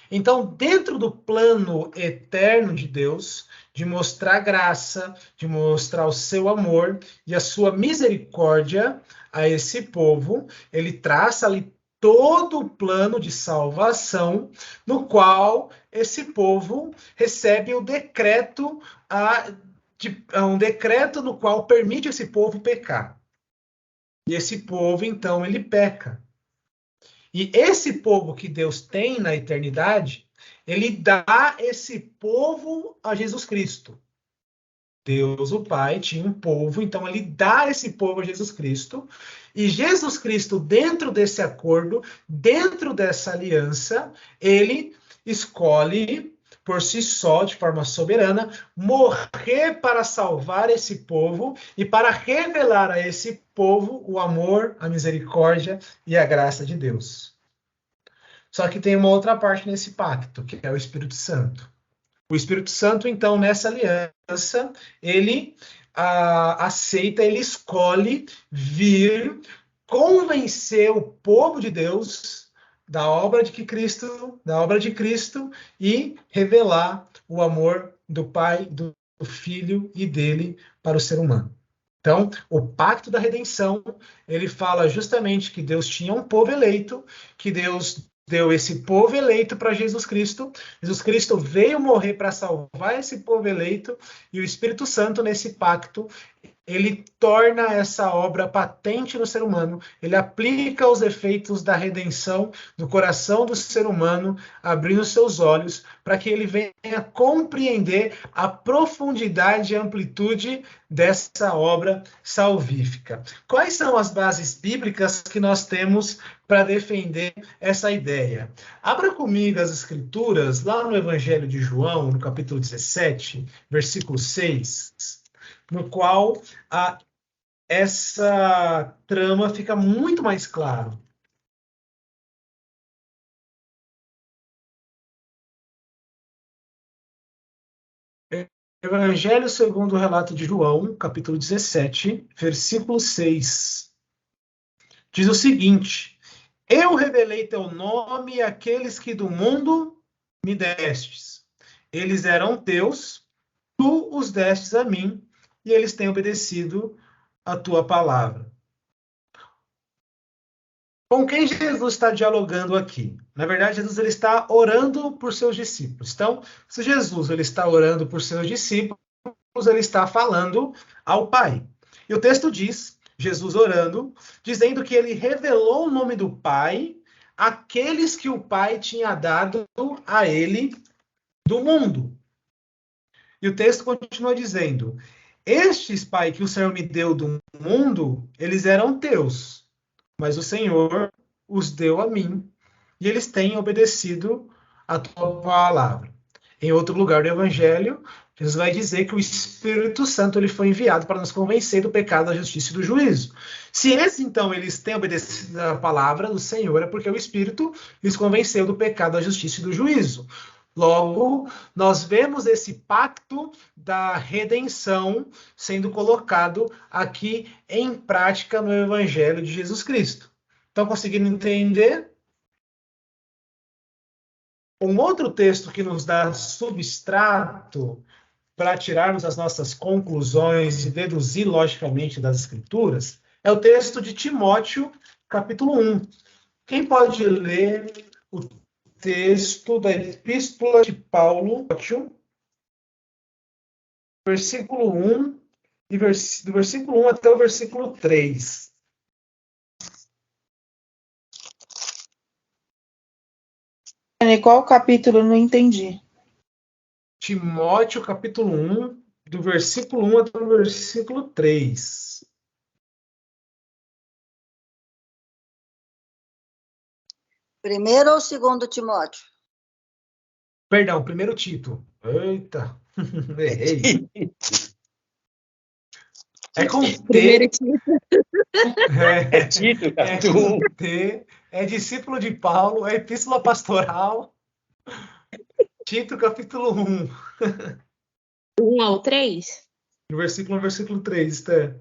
[SPEAKER 2] Então, dentro do plano eterno de Deus, de mostrar graça, de mostrar o seu amor e a sua misericórdia a esse povo, ele traça ali todo o plano de salvação, no qual esse povo recebe o decreto, um decreto no qual permite esse povo pecar. E esse povo, então, ele peca. E esse povo que Deus tem na eternidade, ele dá esse povo a Jesus Cristo. Deus, o Pai, tinha um povo, então ele dá esse povo a Jesus Cristo. E Jesus Cristo, dentro desse acordo, dentro dessa aliança, ele escolhe, por si só, de forma soberana, morrer para salvar esse povo e para revelar a esse povo o amor, a misericórdia e a graça de Deus. Só que tem uma outra parte nesse pacto, que é o Espírito Santo. O Espírito Santo, então, nessa aliança, ele aceita, ele escolhe vir convencer o povo de Deus da obra de Cristo e revelar o amor do Pai, do Filho e dele para o ser humano. Então, o pacto da redenção, ele fala justamente que Deus tinha um povo eleito, que Deus deu esse povo eleito para Jesus Cristo. Jesus Cristo veio morrer para salvar esse povo eleito, e o Espírito Santo, nesse pacto, ele torna essa obra patente no ser humano, ele aplica os efeitos da redenção no coração do ser humano, abrindo seus olhos para que ele venha compreender a profundidade e amplitude dessa obra salvífica. Quais são as bases bíblicas que nós temos para defender essa ideia? Abra comigo as Escrituras, lá no Evangelho de João, no capítulo 17, versículo 6, no qual essa trama fica muito mais clara. Evangelho segundo o relato de João, capítulo 17, versículo 6. Diz o seguinte: Eu revelei teu nome àqueles que do mundo me destes. Eles eram teus, tu os destes a mim, e eles têm obedecido a tua palavra. Com quem Jesus está dialogando aqui? Na verdade, Jesus ele está orando por seus discípulos. Então, se Jesus ele está orando por seus discípulos, ele está falando ao Pai. E o texto diz, Jesus orando, dizendo que ele revelou o nome do Pai àqueles que o Pai tinha dado a ele do mundo. E o texto continua dizendo: Estes, Pai, que o Senhor me deu do mundo, eles eram teus, mas o Senhor os deu a mim, e eles têm obedecido a tua palavra. Em outro lugar do Evangelho, Jesus vai dizer que o Espírito Santo ele foi enviado para nos convencer do pecado, da justiça e do juízo. Se esses, então, eles têm obedecido a palavra do Senhor, é porque o Espírito lhes convenceu do pecado, da justiça e do juízo. Logo, nós vemos esse pacto da redenção sendo colocado aqui em prática no Evangelho de Jesus Cristo. Estão conseguindo entender? Um outro texto que nos dá substrato para tirarmos as nossas conclusões e deduzir logicamente das Escrituras é o texto de Timóteo, capítulo 1. Quem pode ler o texto da Epístola de Paulo, versículo 1, e do versículo 1 até o versículo 3.
[SPEAKER 4] Qual capítulo? Eu não entendi.
[SPEAKER 2] Timóteo, capítulo 1, do versículo 1 até o versículo 3.
[SPEAKER 1] Primeiro ou segundo Timóteo?
[SPEAKER 2] Perdão, primeiro Tito. Eita, errei. É com
[SPEAKER 5] Primeiro
[SPEAKER 2] T.
[SPEAKER 5] Tito.
[SPEAKER 3] É Tito,
[SPEAKER 2] É com T. É discípulo de Paulo. É epístola pastoral. Tito, capítulo 1.
[SPEAKER 5] 1 ao 3.
[SPEAKER 2] Do versículo 1 ao versículo 3, Esther.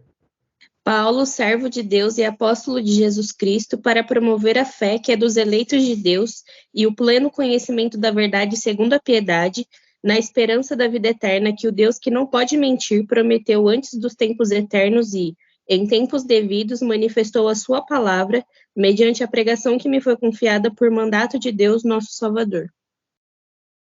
[SPEAKER 5] Paulo, servo de Deus e apóstolo de Jesus Cristo, para promover a fé que é dos eleitos de Deus e o pleno conhecimento da verdade segundo a piedade, na esperança da vida eterna que o Deus que não pode mentir prometeu antes dos tempos eternos e, em tempos devidos, manifestou a sua palavra, mediante a pregação que me foi confiada por mandato de Deus, nosso Salvador.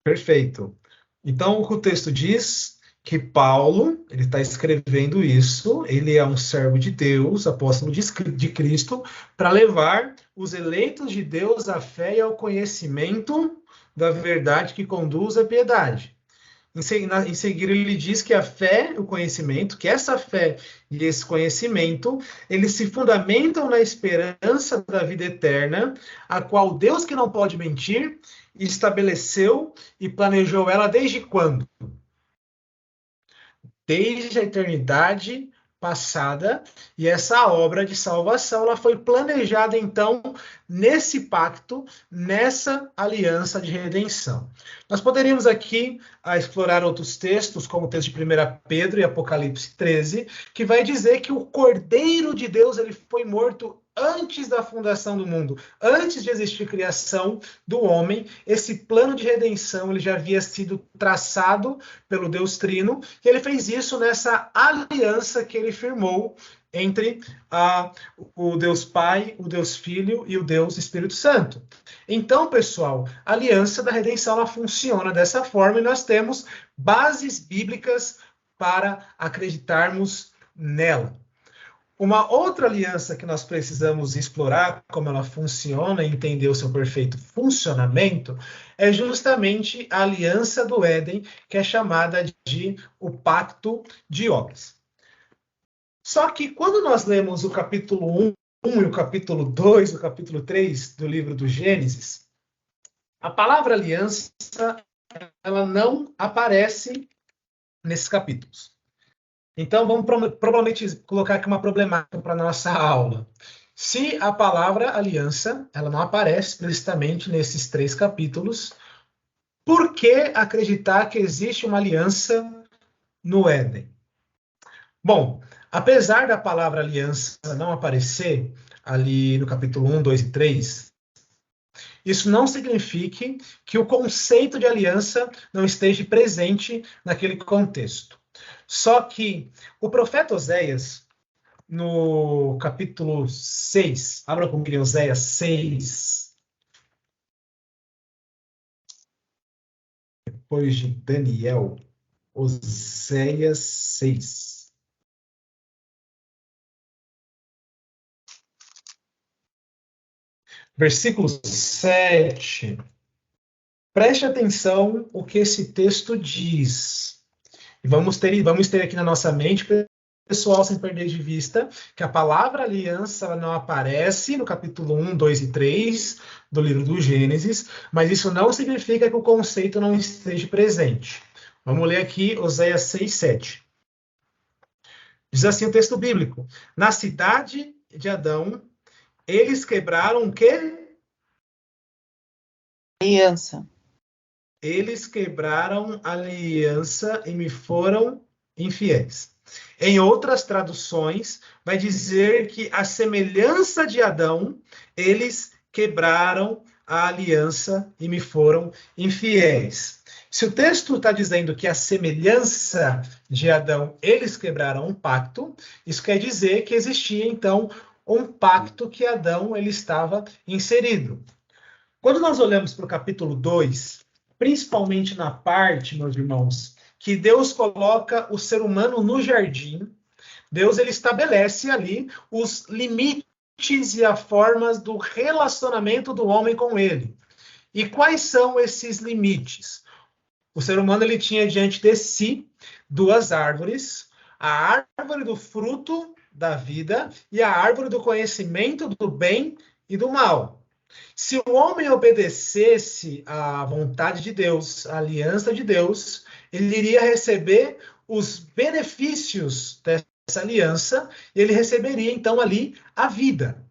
[SPEAKER 2] Perfeito. Então, o que o texto diz que Paulo, ele está escrevendo isso, ele é um servo de Deus, apóstolo de Cristo, para levar os eleitos de Deus à fé e ao conhecimento da verdade que conduz à piedade. Em seguida, ele diz que a fé, o conhecimento, que essa fé e esse conhecimento, eles se fundamentam na esperança da vida eterna, a qual Deus, que não pode mentir, estabeleceu e planejou ela desde quando? Desde a eternidade passada, e essa obra de salvação ela foi planejada então nesse pacto, nessa aliança de redenção. Nós poderíamos aqui explorar outros textos, como o texto de 1 Pedro e Apocalipse 13, que vai dizer que o Cordeiro de Deus ele foi morto antes da fundação do mundo, antes de existir a criação do homem. Esse plano de redenção ele já havia sido traçado pelo Deus Trino, e ele fez isso nessa aliança que ele firmou entre o Deus Pai, o Deus Filho e o Deus Espírito Santo. Então, pessoal, a aliança da redenção ela funciona dessa forma e nós temos bases bíblicas para acreditarmos nela. Uma outra aliança que nós precisamos explorar, como ela funciona e entender o seu perfeito funcionamento, é justamente a aliança do Éden, que é chamada de o Pacto de Obras. Só que quando nós lemos o capítulo 1 e o capítulo 2, o capítulo 3 do livro do Gênesis, a palavra aliança ela não aparece nesses capítulos. Então, vamos provavelmente colocar aqui uma problemática para a nossa aula. Se a palavra aliança ela não aparece explicitamente nesses 3 capítulos, por que acreditar que existe uma aliança no Éden? Bom, apesar da palavra aliança não aparecer ali no capítulo 1, 2 e 3, isso não significa que o conceito de aliança não esteja presente naquele contexto. Só que o profeta Oséias, no capítulo 6, abra comigo em Oséias 6, depois de Daniel, Oséias 6. Versículo 7. Preste atenção o que esse texto diz. E vamos ter aqui na nossa mente, pessoal, sem perder de vista, que a palavra aliança ela não aparece no capítulo 1, 2 e 3 do livro do Gênesis, mas isso não significa que o conceito não esteja presente. Vamos ler aqui Oséias 6, 7. Diz assim o texto bíblico: na cidade de Adão, eles quebraram o quê?
[SPEAKER 4] Aliança.
[SPEAKER 2] Eles quebraram a aliança e me foram infiéis. Em outras traduções, vai dizer que a semelhança de Adão, eles quebraram a aliança e me foram infiéis. Se o texto está dizendo que a semelhança de Adão, eles quebraram um pacto, isso quer dizer que existia, então, um pacto que Adão ele estava inserido. Quando nós olhamos para o capítulo 2, principalmente na parte, meus irmãos, que Deus coloca o ser humano no jardim, Deus ele estabelece ali os limites e as formas do relacionamento do homem com ele. E quais são esses limites? O ser humano ele tinha diante de si duas árvores, a árvore do fruto da vida e a árvore do conhecimento do bem e do mal. Se o homem obedecesse à vontade de Deus, à aliança de Deus, ele iria receber os benefícios dessa aliança e ele receberia, então, ali a vida.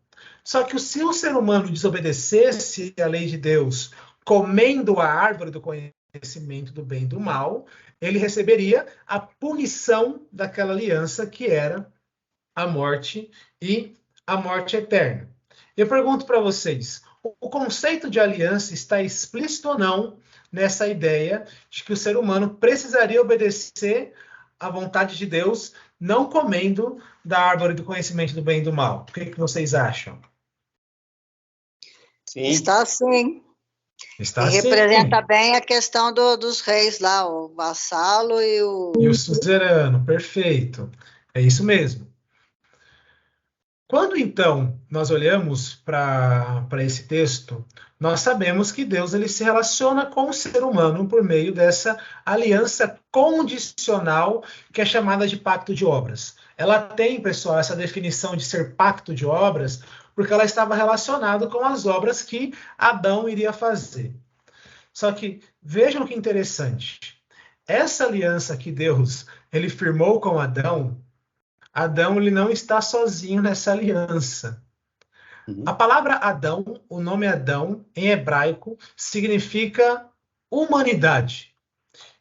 [SPEAKER 2] Só que se o ser humano desobedecesse à lei de Deus, comendo a árvore do conhecimento do bem e do mal, ele receberia a punição daquela aliança, que era a morte e a morte eterna. Eu pergunto para vocês, o conceito de aliança está explícito ou não nessa ideia de que o ser humano precisaria obedecer à vontade de Deus, não comendo da árvore do conhecimento do bem e do mal? O que vocês acham?
[SPEAKER 3] Sim.
[SPEAKER 1] Está sim.
[SPEAKER 2] Está
[SPEAKER 1] E representa bem a questão dos reis lá, o vassalo e o
[SPEAKER 2] suzerano, perfeito. É isso mesmo. Quando, então, nós olhamos para esse texto, nós sabemos que Deus ele se relaciona com o ser humano por meio dessa aliança condicional que é chamada de pacto de obras. Ela tem, pessoal, essa definição de ser pacto de obras porque ela estava relacionada com as obras que Adão iria fazer. Só que vejam que interessante. Essa aliança que Deus ele firmou com Adão, Adão ele não está sozinho nessa aliança. A palavra Adão, o nome Adão, em hebraico, significa humanidade.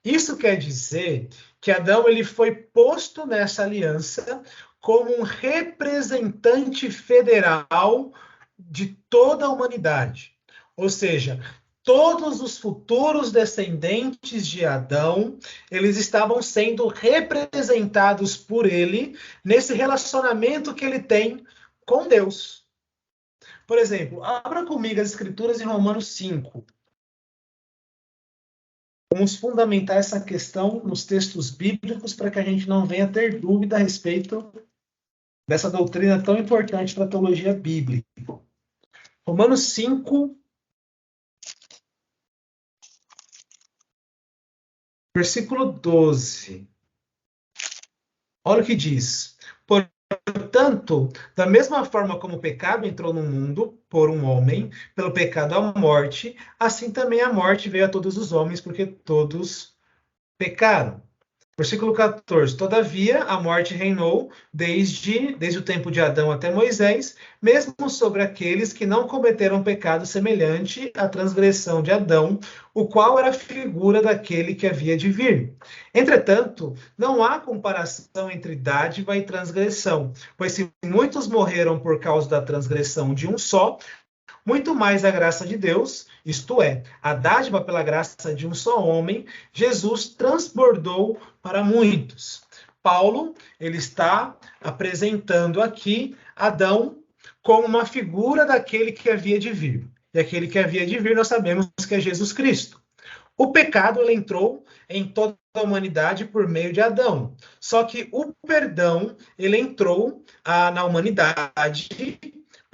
[SPEAKER 2] Isso quer dizer que Adão ele foi posto nessa aliança como um representante federal de toda a humanidade. Ou seja, todos os futuros descendentes de Adão, eles estavam sendo representados por ele nesse relacionamento que ele tem com Deus. Por exemplo, abra comigo as escrituras em Romanos 5. Vamos fundamentar essa questão nos textos bíblicos para que a gente não venha ter dúvida a respeito dessa doutrina tão importante para a teologia bíblica. Romanos 5, versículo 12. Olha o que diz. Portanto, da mesma forma como o pecado entrou no mundo por um homem, pelo pecado a morte, assim também a morte veio a todos os homens, porque todos pecaram. Versículo 14. Todavia, a morte reinou desde o tempo de Adão até Moisés, mesmo sobre aqueles que não cometeram pecado semelhante à transgressão de Adão, o qual era a figura daquele que havia de vir. Entretanto, não há comparação entre dádiva e transgressão, pois se muitos morreram por causa da transgressão de um só, muito mais a graça de Deus, isto é, a dádiva pela graça de um só homem, Jesus transbordou para muitos. Paulo, ele está apresentando aqui Adão como uma figura daquele que havia de vir. E aquele que havia de vir, nós sabemos que é Jesus Cristo. O pecado, ele entrou em toda a humanidade por meio de Adão. Só que o perdão, ele entrou na humanidade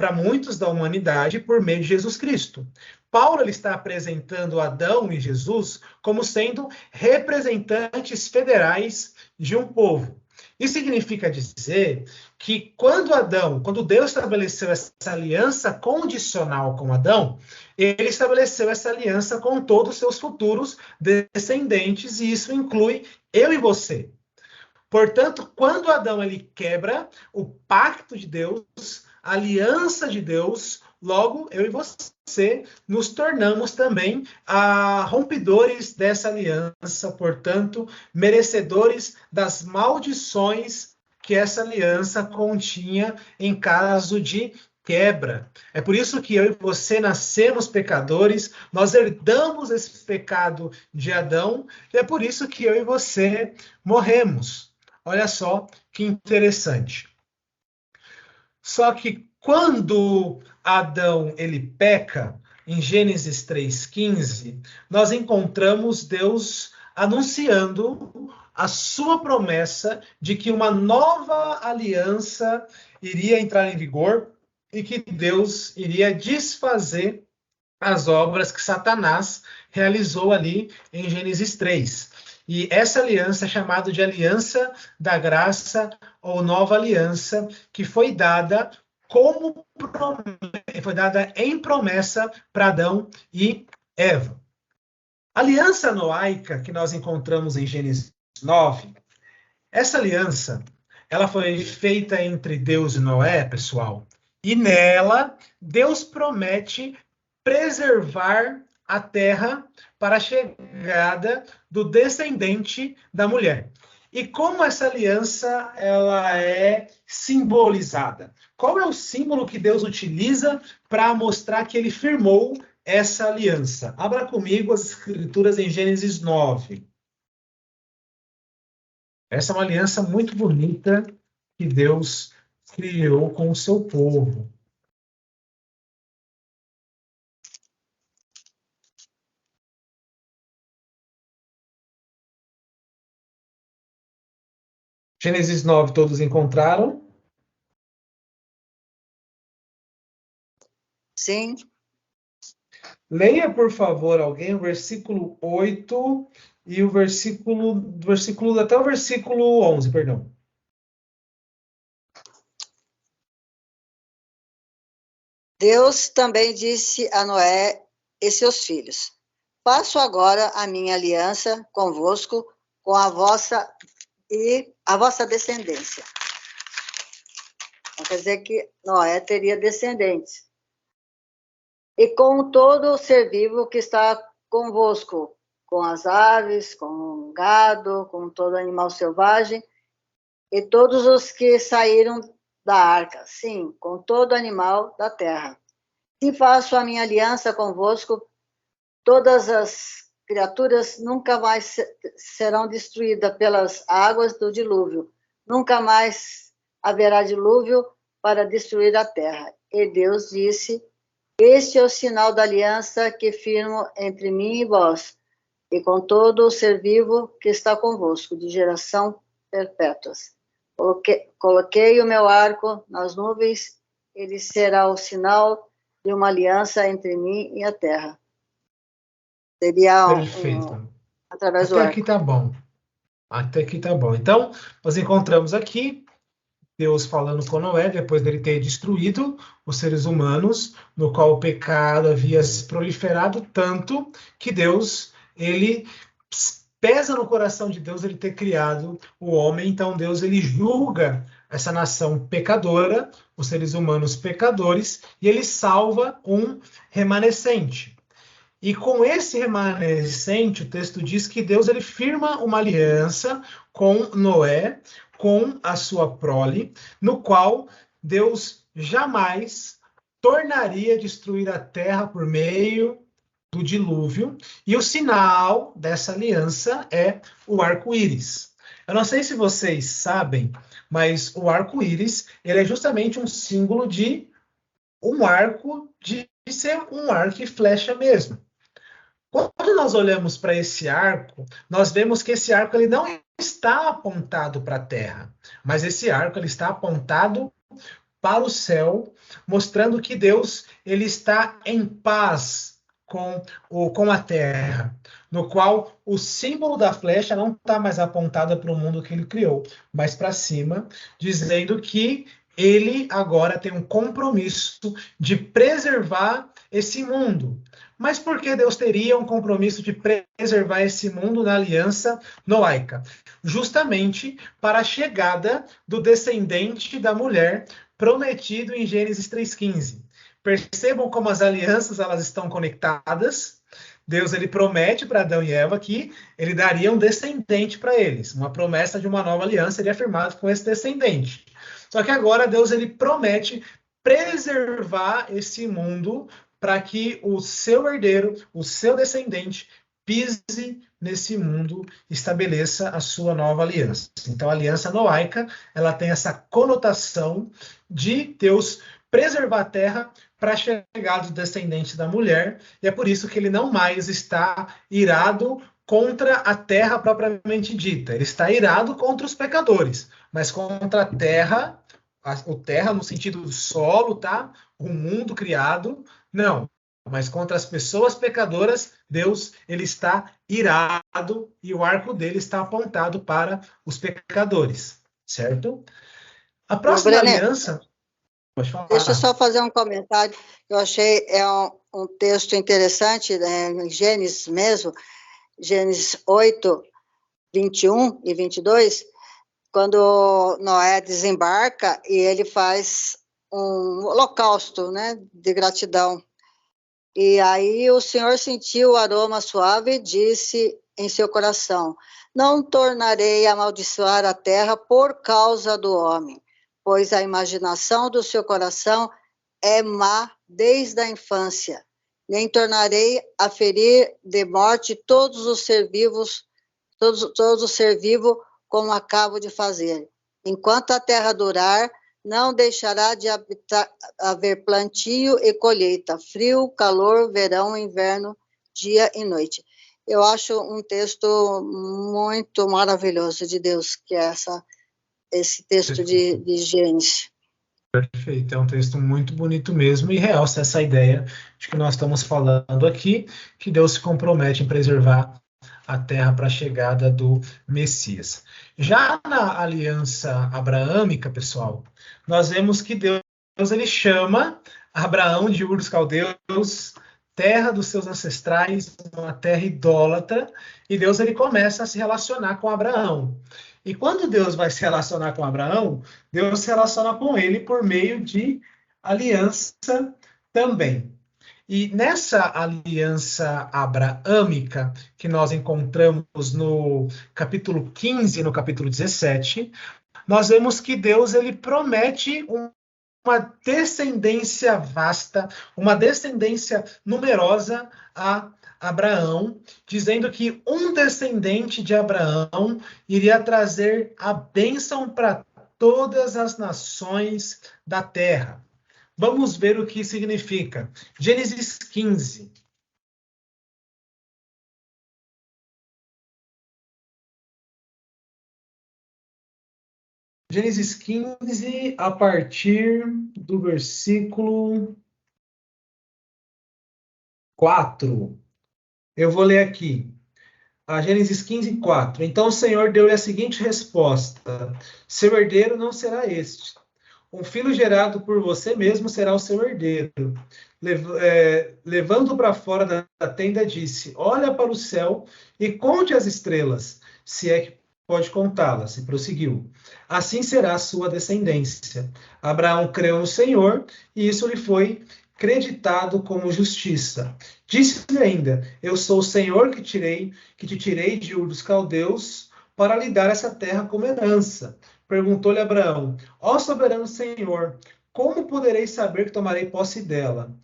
[SPEAKER 2] para muitos da humanidade por meio de Jesus Cristo. Paulo ele está apresentando Adão e Jesus como sendo representantes federais de um povo. Isso significa dizer que quando Deus estabeleceu essa aliança condicional com Adão, ele estabeleceu essa aliança com todos os seus futuros descendentes, e isso inclui eu e você. Portanto, quando Adão ele quebra o pacto de Deus, a aliança de Deus, logo eu e você nos tornamos também rompedores dessa aliança, portanto, merecedores das maldições que essa aliança continha em caso de quebra. É por isso que eu e você nascemos pecadores, nós herdamos esse pecado de Adão, e é por isso que eu e você morremos. Olha só que interessante. Só que quando Adão ele peca, em Gênesis 3,15, nós encontramos Deus anunciando a sua promessa de que uma nova aliança iria entrar em vigor e que Deus iria desfazer as obras que Satanás realizou ali em Gênesis 3. E essa aliança é chamada de aliança da graça ou nova aliança, que foi dada em promessa para Adão e Eva. A aliança noaica que nós encontramos em Gênesis 9, essa aliança, ela foi feita entre Deus e Noé, pessoal, e nela Deus promete preservar a terra para a chegada do descendente da mulher. E como essa aliança ela é simbolizada? Qual é o símbolo que Deus utiliza para mostrar que ele firmou essa aliança? Abra comigo as escrituras em Gênesis 9. Essa é uma aliança muito bonita que Deus criou com o seu povo. Gênesis 9, todos encontraram?
[SPEAKER 1] Sim.
[SPEAKER 2] Leia, por favor, alguém, o versículo 8 e o versículo até o versículo 11, perdão.
[SPEAKER 1] Deus também disse a Noé e seus filhos: faço agora a minha aliança convosco, com a vossa descendência. Então, quer dizer que Noé teria descendentes. E com todo o ser vivo que está convosco, com as aves, com o gado, com todo animal selvagem, e todos os que saíram da arca, sim, com todo animal da terra. Se faço a minha aliança convosco, todas as criaturas nunca mais serão destruídas pelas águas do dilúvio. Nunca mais haverá dilúvio para destruir a terra. E Deus disse: este é o sinal da aliança que firmo entre mim e vós, e com todo o ser vivo que está convosco, de geração perpétuas. Coloquei o meu arco nas nuvens, ele será o sinal de uma aliança entre mim e a terra. Seria através do arco.
[SPEAKER 2] Até aqui tá bom. Até aqui tá bom. Então, nós encontramos aqui Deus falando com Noé, depois dele ter destruído os seres humanos, no qual o pecado havia se proliferado tanto que Deus, ele pesa no coração de Deus ele ter criado o homem. Então Deus, ele julga essa nação pecadora, os seres humanos pecadores, e ele salva um remanescente. E com esse remanescente, o texto diz que Deus ele firma uma aliança com Noé, com a sua prole, no qual Deus jamais tornaria destruir a terra por meio do dilúvio, e o sinal dessa aliança é o arco-íris. Eu não sei se vocês sabem, mas o arco-íris ele é justamente um símbolo de um arco, de ser um arco e flecha mesmo. Quando nós olhamos para esse arco, nós vemos que esse arco ele não está apontado para a terra, mas esse arco ele está apontado para o céu, mostrando que Deus ele está em paz com a terra, no qual o símbolo da flecha não está mais apontada para o mundo que ele criou, mas para cima, dizendo que ele agora tem um compromisso de preservar esse mundo. Mas por que Deus teria um compromisso de preservar esse mundo na aliança noaica? Justamente para a chegada do descendente da mulher prometido em Gênesis 3,15. Percebam como as alianças elas estão conectadas. Deus ele promete para Adão e Eva que ele daria um descendente para eles. Uma promessa de uma nova aliança seria firmada com esse descendente. Só que agora Deus ele promete preservar esse mundo para que o seu herdeiro, o seu descendente, pise nesse mundo, estabeleça a sua nova aliança. Então, a aliança noaica, ela tem essa conotação de Deus preservar a terra para a chegada dos descendentes da mulher, e é por isso que ele não mais está irado contra a terra propriamente dita. Ele está irado contra os pecadores, mas contra a terra, o terra no sentido do solo, tá? O mundo criado, não. Mas contra as pessoas pecadoras, Deus ele está irado e o arco dele está apontado para os pecadores, certo? A próxima aliança... Pode falar.
[SPEAKER 1] Deixa eu só fazer um comentário. Eu achei um texto interessante, em Gênesis mesmo, Gênesis 8, 21 e 22, quando Noé desembarca e ele faz um holocausto, né, de gratidão. E aí o Senhor sentiu o aroma suave e disse em seu coração: não tornarei a amaldiçoar a terra por causa do homem, pois a imaginação do seu coração é má desde a infância. Nem tornarei a ferir de morte todos os ser vivos, todo ser vivo, como acabo de fazer. Enquanto a terra durar, não deixará de haver plantio e colheita, frio, calor, verão, inverno, dia e noite. Eu acho um texto muito maravilhoso de Deus, que é esse texto de Gênesis.
[SPEAKER 2] Perfeito, é um texto muito bonito mesmo e realça essa ideia de que nós estamos falando aqui, que Deus se compromete em preservar a terra para a chegada do Messias. Já na aliança abraâmica, pessoal, nós vemos que Deus ele chama Abraão de Ur dos Caldeus, terra dos seus ancestrais, uma terra idólatra, e Deus ele começa a se relacionar com Abraão. E quando Deus vai se relacionar com Abraão, Deus se relaciona com ele por meio de aliança também. E nessa aliança abraâmica, que nós encontramos no capítulo 15 e no capítulo 17, nós vemos que Deus ele promete uma descendência vasta, uma descendência numerosa a Abraão, dizendo que um descendente de Abraão iria trazer a bênção para todas as nações da terra. Vamos ver o que significa. Gênesis 15. Gênesis 15, a partir do versículo 4. Eu vou ler aqui. A Gênesis 15, 4. Então o Senhor deu-lhe a seguinte resposta: seu herdeiro não será este. Um filho gerado por você mesmo será o seu herdeiro. Levando para fora da tenda, disse: olha para o céu e conte as estrelas, se é que pode contá-las. E prosseguiu: assim será a sua descendência. Abraão creu no Senhor, e isso lhe foi creditado como justiça. Disse-lhe ainda: eu sou o Senhor que te tirei de Ur dos Caldeus para lhe dar essa terra como herança. Perguntou-lhe Abraão: ó soberano Senhor, como poderei saber que tomarei posse dela?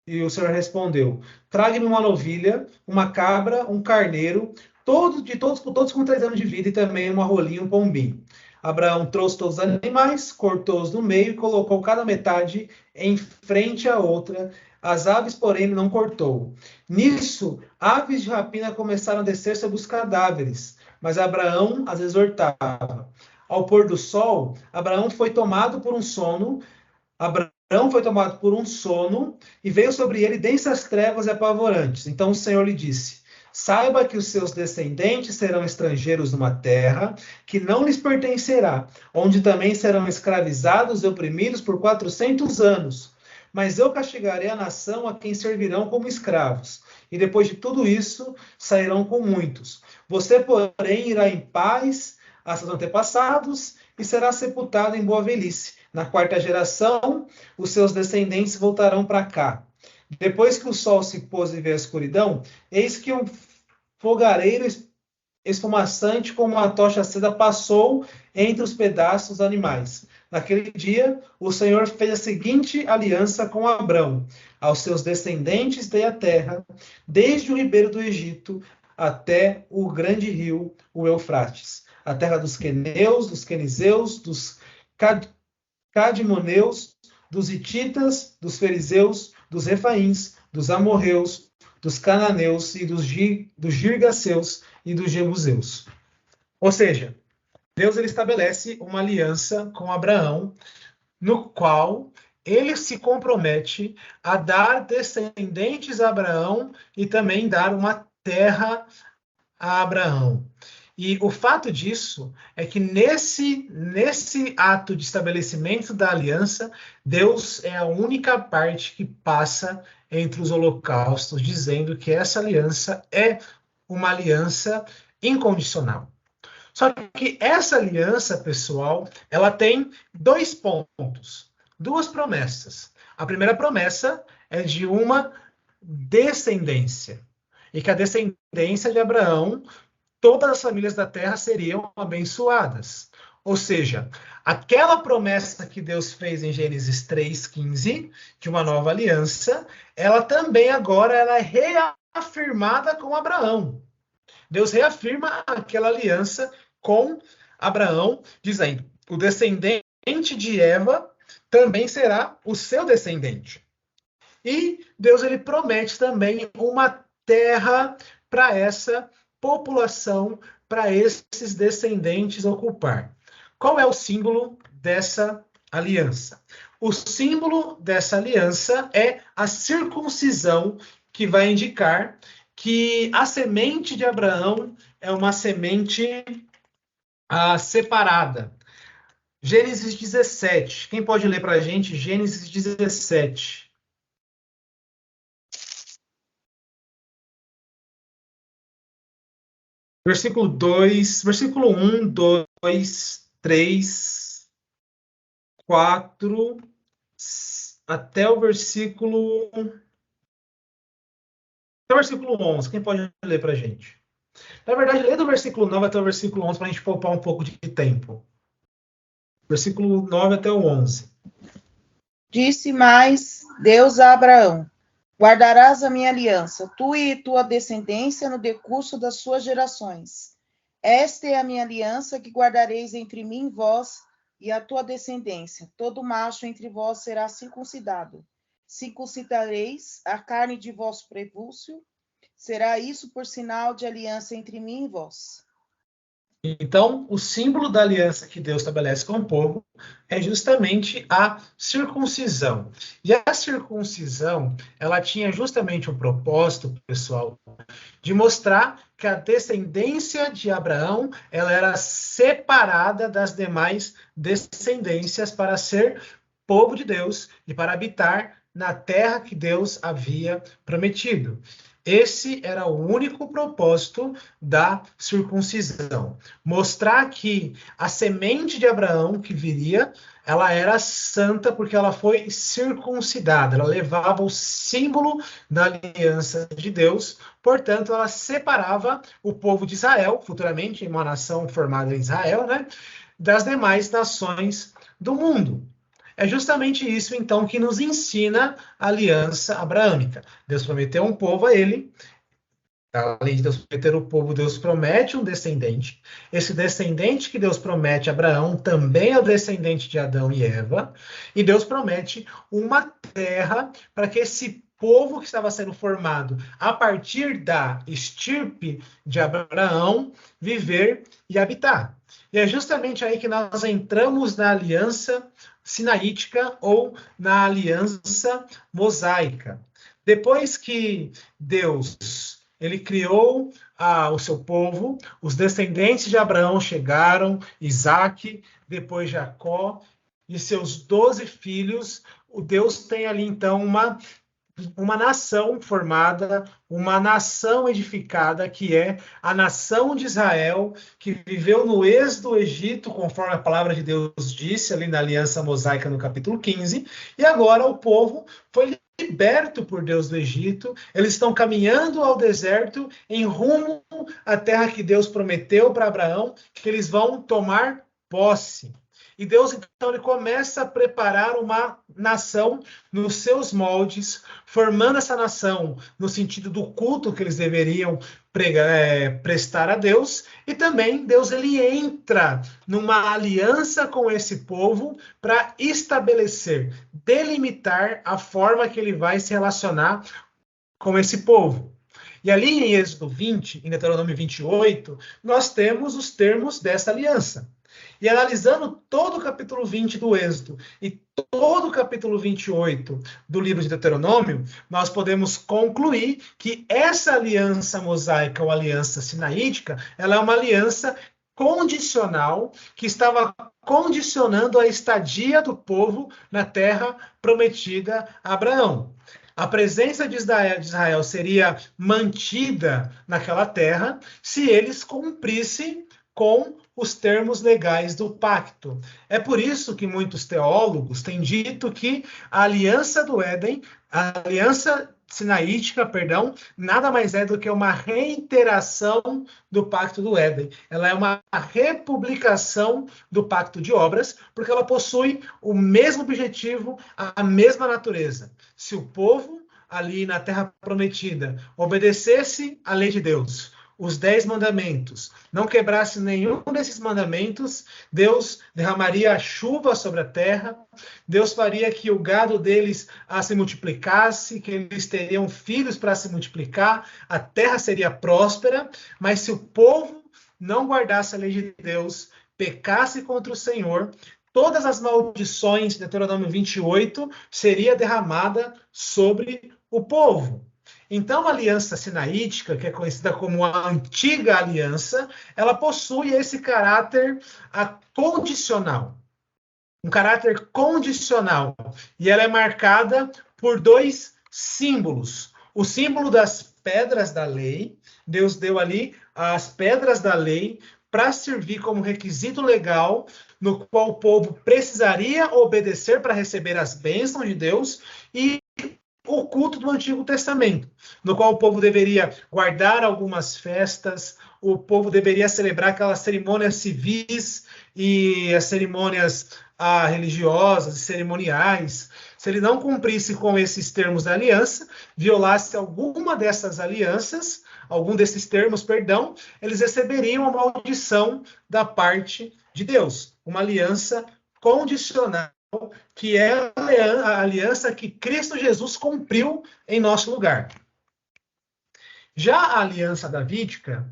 [SPEAKER 2] E o Senhor respondeu: traga-me uma novilha, uma cabra, um carneiro, todos com 3 anos de vida, e também uma rolinha e um pombinho. Abraão trouxe todos os animais, cortou-os no meio e colocou cada metade em frente à outra. As aves, porém, ele não cortou. Nisso, aves de rapina começaram a descer sobre os cadáveres, mas Abraão as exortava: ao pôr do sol, Abraão foi tomado por um sono. Abraão foi tomado por um sono e veio sobre ele densas trevas e apavorantes. Então o Senhor lhe disse: saiba que os seus descendentes serão estrangeiros numa terra que não lhes pertencerá, onde também serão escravizados e oprimidos por 400 anos. Mas eu castigarei a nação a quem servirão como escravos, e depois de tudo isso sairão com muitos. Você, porém, irá em paz a seus antepassados e será sepultado em boa velhice. Na quarta geração, os seus descendentes voltarão para cá. Depois que o sol se pôs e veio a escuridão, eis que um fogareiro esfumaçante como uma tocha acesa passou entre os pedaços dos animais. Naquele dia, o Senhor fez a seguinte aliança com Abrão: aos seus descendentes dei a terra, desde o ribeiro do Egito até o grande rio, o Eufrates, a terra dos queneus, dos quenizeus, dos cadmoneus, dos hititas, dos fariseus, dos refaíns, dos amorreus, dos cananeus e dos girgaceus e dos jebuseus. Ou seja, Deus ele estabelece uma aliança com Abraão, no qual ele se compromete a dar descendentes a Abraão e também dar uma terra a Abraão. E o fato disso é que nesse ato de estabelecimento da aliança, Deus é a única parte que passa entre os holocaustos, dizendo que essa aliança é uma aliança incondicional. Só que essa aliança, pessoal, ela tem 2 pontos, 2 promessas. A primeira promessa é de uma descendência, e que a descendência de Abraão, todas as famílias da terra seriam abençoadas. Ou seja, aquela promessa que Deus fez em Gênesis 3:15, de uma nova aliança, ela também agora ela é reafirmada com Abraão. Deus reafirma aquela aliança com Abraão, dizendo: o descendente de Eva também será o seu descendente. E Deus ele promete também uma terra para essa população, para esses descendentes ocupar. Qual é o símbolo dessa aliança? O símbolo dessa aliança é a circuncisão, que vai indicar que a semente de Abraão é uma semente separada. Gênesis 17. Quem pode ler para a gente Gênesis 17? Versículo 2, versículo 1, 2, 3, 4, até o versículo 11. Quem pode ler para a gente? Na verdade, lê do versículo 9 até o versículo 11 para a gente poupar um pouco de tempo. Versículo 9 até o 11.
[SPEAKER 4] Disse mais Deus a Abraão: guardarás a minha aliança, tu e tua descendência no decurso das suas gerações. Esta é a minha aliança que guardareis entre mim e vós e a tua descendência. Todo macho entre vós será circuncidado. Circuncidareis a carne de vosso prepúcio. Será isso por sinal de aliança entre mim e vós.
[SPEAKER 2] Então, o símbolo da aliança que Deus estabelece com o povo é justamente a circuncisão. E a circuncisão, ela tinha justamente o propósito, pessoal, de mostrar que a descendência de Abraão, ela era separada das demais descendências para ser povo de Deus e para habitar na terra que Deus havia prometido. Esse era o único propósito da circuncisão. Mostrar que a semente de Abraão que viria, ela era santa porque ela foi circuncidada. Ela levava o símbolo da aliança de Deus. Portanto, ela separava o povo de Israel, futuramente uma nação formada em Israel, né, das demais nações do mundo. É justamente isso, então, que nos ensina a aliança abraâmica. Deus prometeu um povo a ele. Além de Deus prometer o povo, Deus promete um descendente. Esse descendente que Deus promete a Abraão também é o descendente de Adão e Eva. E Deus promete uma terra para que esse povo que estava sendo formado a partir da estirpe de Abraão viver e habitar. E é justamente aí que nós entramos na aliança sinaítica ou na aliança mosaica. Depois que Deus ele criou o seu povo, os descendentes de Abraão chegaram, Isaac, depois Jacó, e seus 12 filhos. O Deus tem ali, então, uma nação formada, uma nação edificada, que é a nação de Israel, que viveu no êxodo do Egito, conforme a palavra de Deus disse, ali na Aliança Mosaica, no capítulo 15, e agora o povo foi liberto por Deus do Egito, eles estão caminhando ao deserto, em rumo à terra que Deus prometeu para Abraão, que eles vão tomar posse. E Deus, então, ele começa a preparar uma nação nos seus moldes, formando essa nação no sentido do culto que eles deveriam prestar a Deus. E também Deus ele entra numa aliança com esse povo para estabelecer, delimitar a forma que ele vai se relacionar com esse povo. E ali em Êxodo 20, em Deuteronômio 28, nós temos os termos dessa aliança. E analisando todo o capítulo 20 do Êxodo e todo o capítulo 28 do livro de Deuteronômio, nós podemos concluir que essa aliança mosaica ou aliança sinaítica, ela é uma aliança condicional que estava condicionando a estadia do povo na terra prometida a Abraão. A presença de Israel seria mantida naquela terra se eles cumprissem com os termos legais do pacto. É por isso que muitos teólogos têm dito que a aliança do Éden, a aliança sinaítica, nada mais é do que uma reiteração do pacto do Éden. Ela é uma republicação do pacto de obras, porque ela possui o mesmo objetivo, a mesma natureza. Se o povo ali na terra prometida obedecesse à lei de Deus, os 10 mandamentos, não quebrasse nenhum desses mandamentos, Deus derramaria a chuva sobre a terra, Deus faria que o gado deles se multiplicasse, que eles teriam filhos para se multiplicar, a terra seria próspera, mas se o povo não guardasse a lei de Deus, pecasse contra o Senhor, todas as maldições de Deuteronômio 28 seria derramada sobre o povo. Então, a aliança sinaítica, que é conhecida como a antiga aliança, ela possui esse caráter condicional. Um caráter condicional. E ela é marcada por 2 símbolos. O símbolo das pedras da lei. Deus deu ali as pedras da lei para servir como requisito legal, no qual o povo precisaria obedecer para receber as bênçãos de Deus, e o culto do Antigo Testamento, no qual o povo deveria guardar algumas festas, o povo deveria celebrar aquelas cerimônias civis e as cerimônias religiosas e cerimoniais. Se ele não cumprisse com esses termos da aliança, violasse alguma dessas alianças, algum desses termos, eles receberiam a maldição da parte de Deus, uma aliança condicional, que é a aliança que Cristo Jesus cumpriu em nosso lugar. Já a aliança davídica,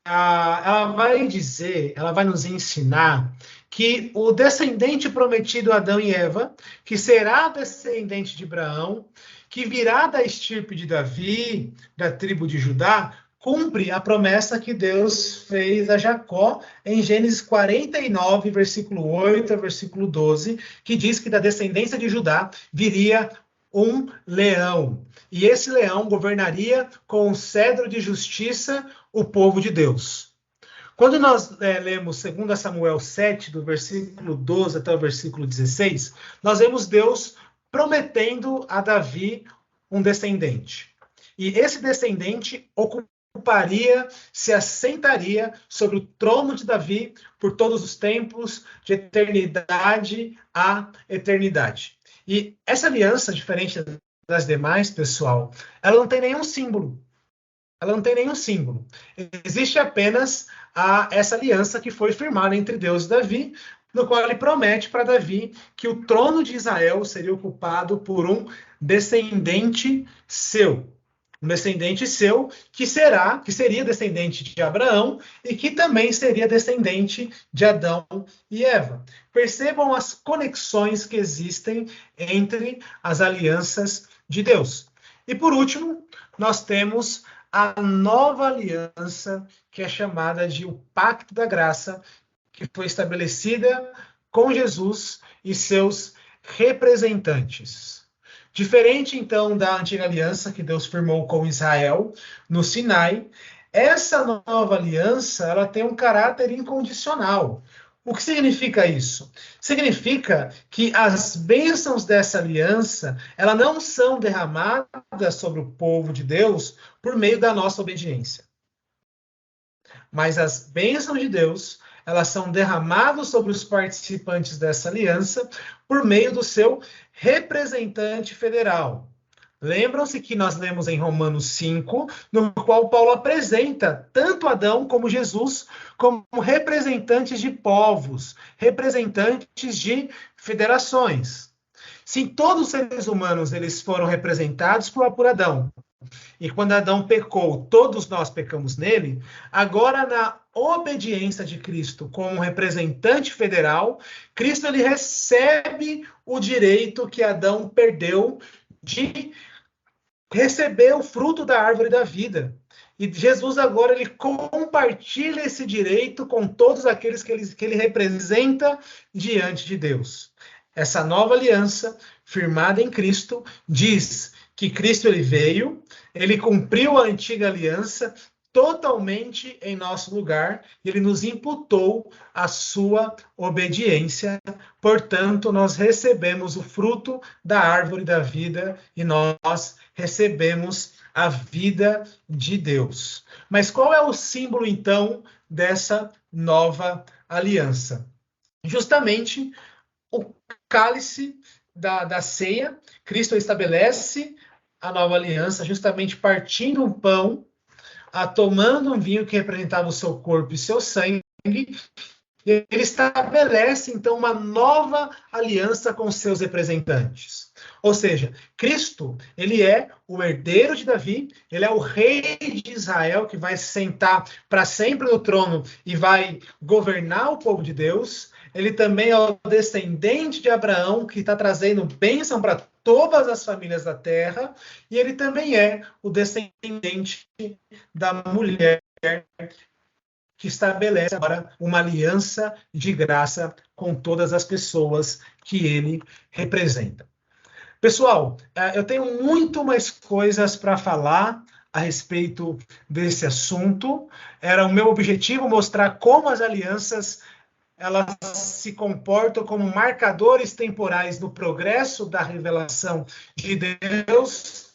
[SPEAKER 2] ela vai nos ensinar que o descendente prometido Adão e Eva, que será descendente de Abraão, que virá da estirpe de Davi, da tribo de Judá, cumpre a promessa que Deus fez a Jacó em Gênesis 49, versículo 8 a versículo 12, que diz que da descendência de Judá viria um leão. E esse leão governaria com o cedro de justiça o povo de Deus. Quando nós lemos 2 Samuel 7, do versículo 12 até o versículo 16, nós vemos Deus prometendo a Davi um descendente. E esse descendente se assentaria sobre o trono de Davi por todos os tempos, de eternidade a eternidade. E essa aliança, diferente das demais, pessoal, ela não tem nenhum símbolo. Ela não tem nenhum símbolo. Existe apenas essa aliança que foi firmada entre Deus e Davi, no qual ele promete para Davi que o trono de Israel seria ocupado por um descendente seu. Um descendente seu que seria descendente de Abraão e que também seria descendente de Adão e Eva. Percebam as conexões que existem entre as alianças de Deus. E por último, nós temos a nova aliança, que é chamada de o Pacto da Graça, que foi estabelecida com Jesus e seus representantes. Diferente, então, da antiga aliança que Deus firmou com Israel no Sinai, essa nova aliança ela tem um caráter incondicional. O que significa isso? Significa que as bênçãos dessa aliança elas não são derramadas sobre o povo de Deus por meio da nossa obediência. Mas as bênçãos de Deus elas são derramadas sobre os participantes dessa aliança por meio do seu representante federal. Lembram-se que nós lemos em Romanos 5, no qual Paulo apresenta tanto Adão como Jesus como representantes de povos, representantes de federações. Sim, todos os seres humanos eles foram representados por Adão. E quando Adão pecou, todos nós pecamos nele. Agora, na obediência de Cristo como representante federal, Cristo ele recebe o direito que Adão perdeu de receber o fruto da árvore da vida. E Jesus agora ele compartilha esse direito com todos aqueles que ele representa diante de Deus. Essa nova aliança, firmada em Cristo, diz que Cristo ele veio, ele cumpriu a antiga aliança totalmente em nosso lugar, e ele nos imputou a sua obediência. Portanto, nós recebemos o fruto da árvore da vida e nós recebemos a vida de Deus. Mas qual é o símbolo, então, dessa nova aliança? Justamente o cálice da ceia. Cristo estabelece a nova aliança justamente partindo um pão, tomando um vinho que representava o seu corpo e seu sangue. Ele estabelece, então, uma nova aliança com seus representantes. Ou seja, Cristo, ele é o herdeiro de Davi, ele é o rei de Israel, que vai sentar para sempre no trono e vai governar o povo de Deus. Ele também é o descendente de Abraão, que está trazendo bênção para todas as famílias da terra. E ele também é o descendente da mulher, que estabelece agora uma aliança de graça com todas as pessoas que ele representa. Pessoal, eu tenho muito mais coisas para falar a respeito desse assunto. Era o meu objetivo mostrar como as alianças elas se comportam como marcadores temporais no progresso da revelação de Deus,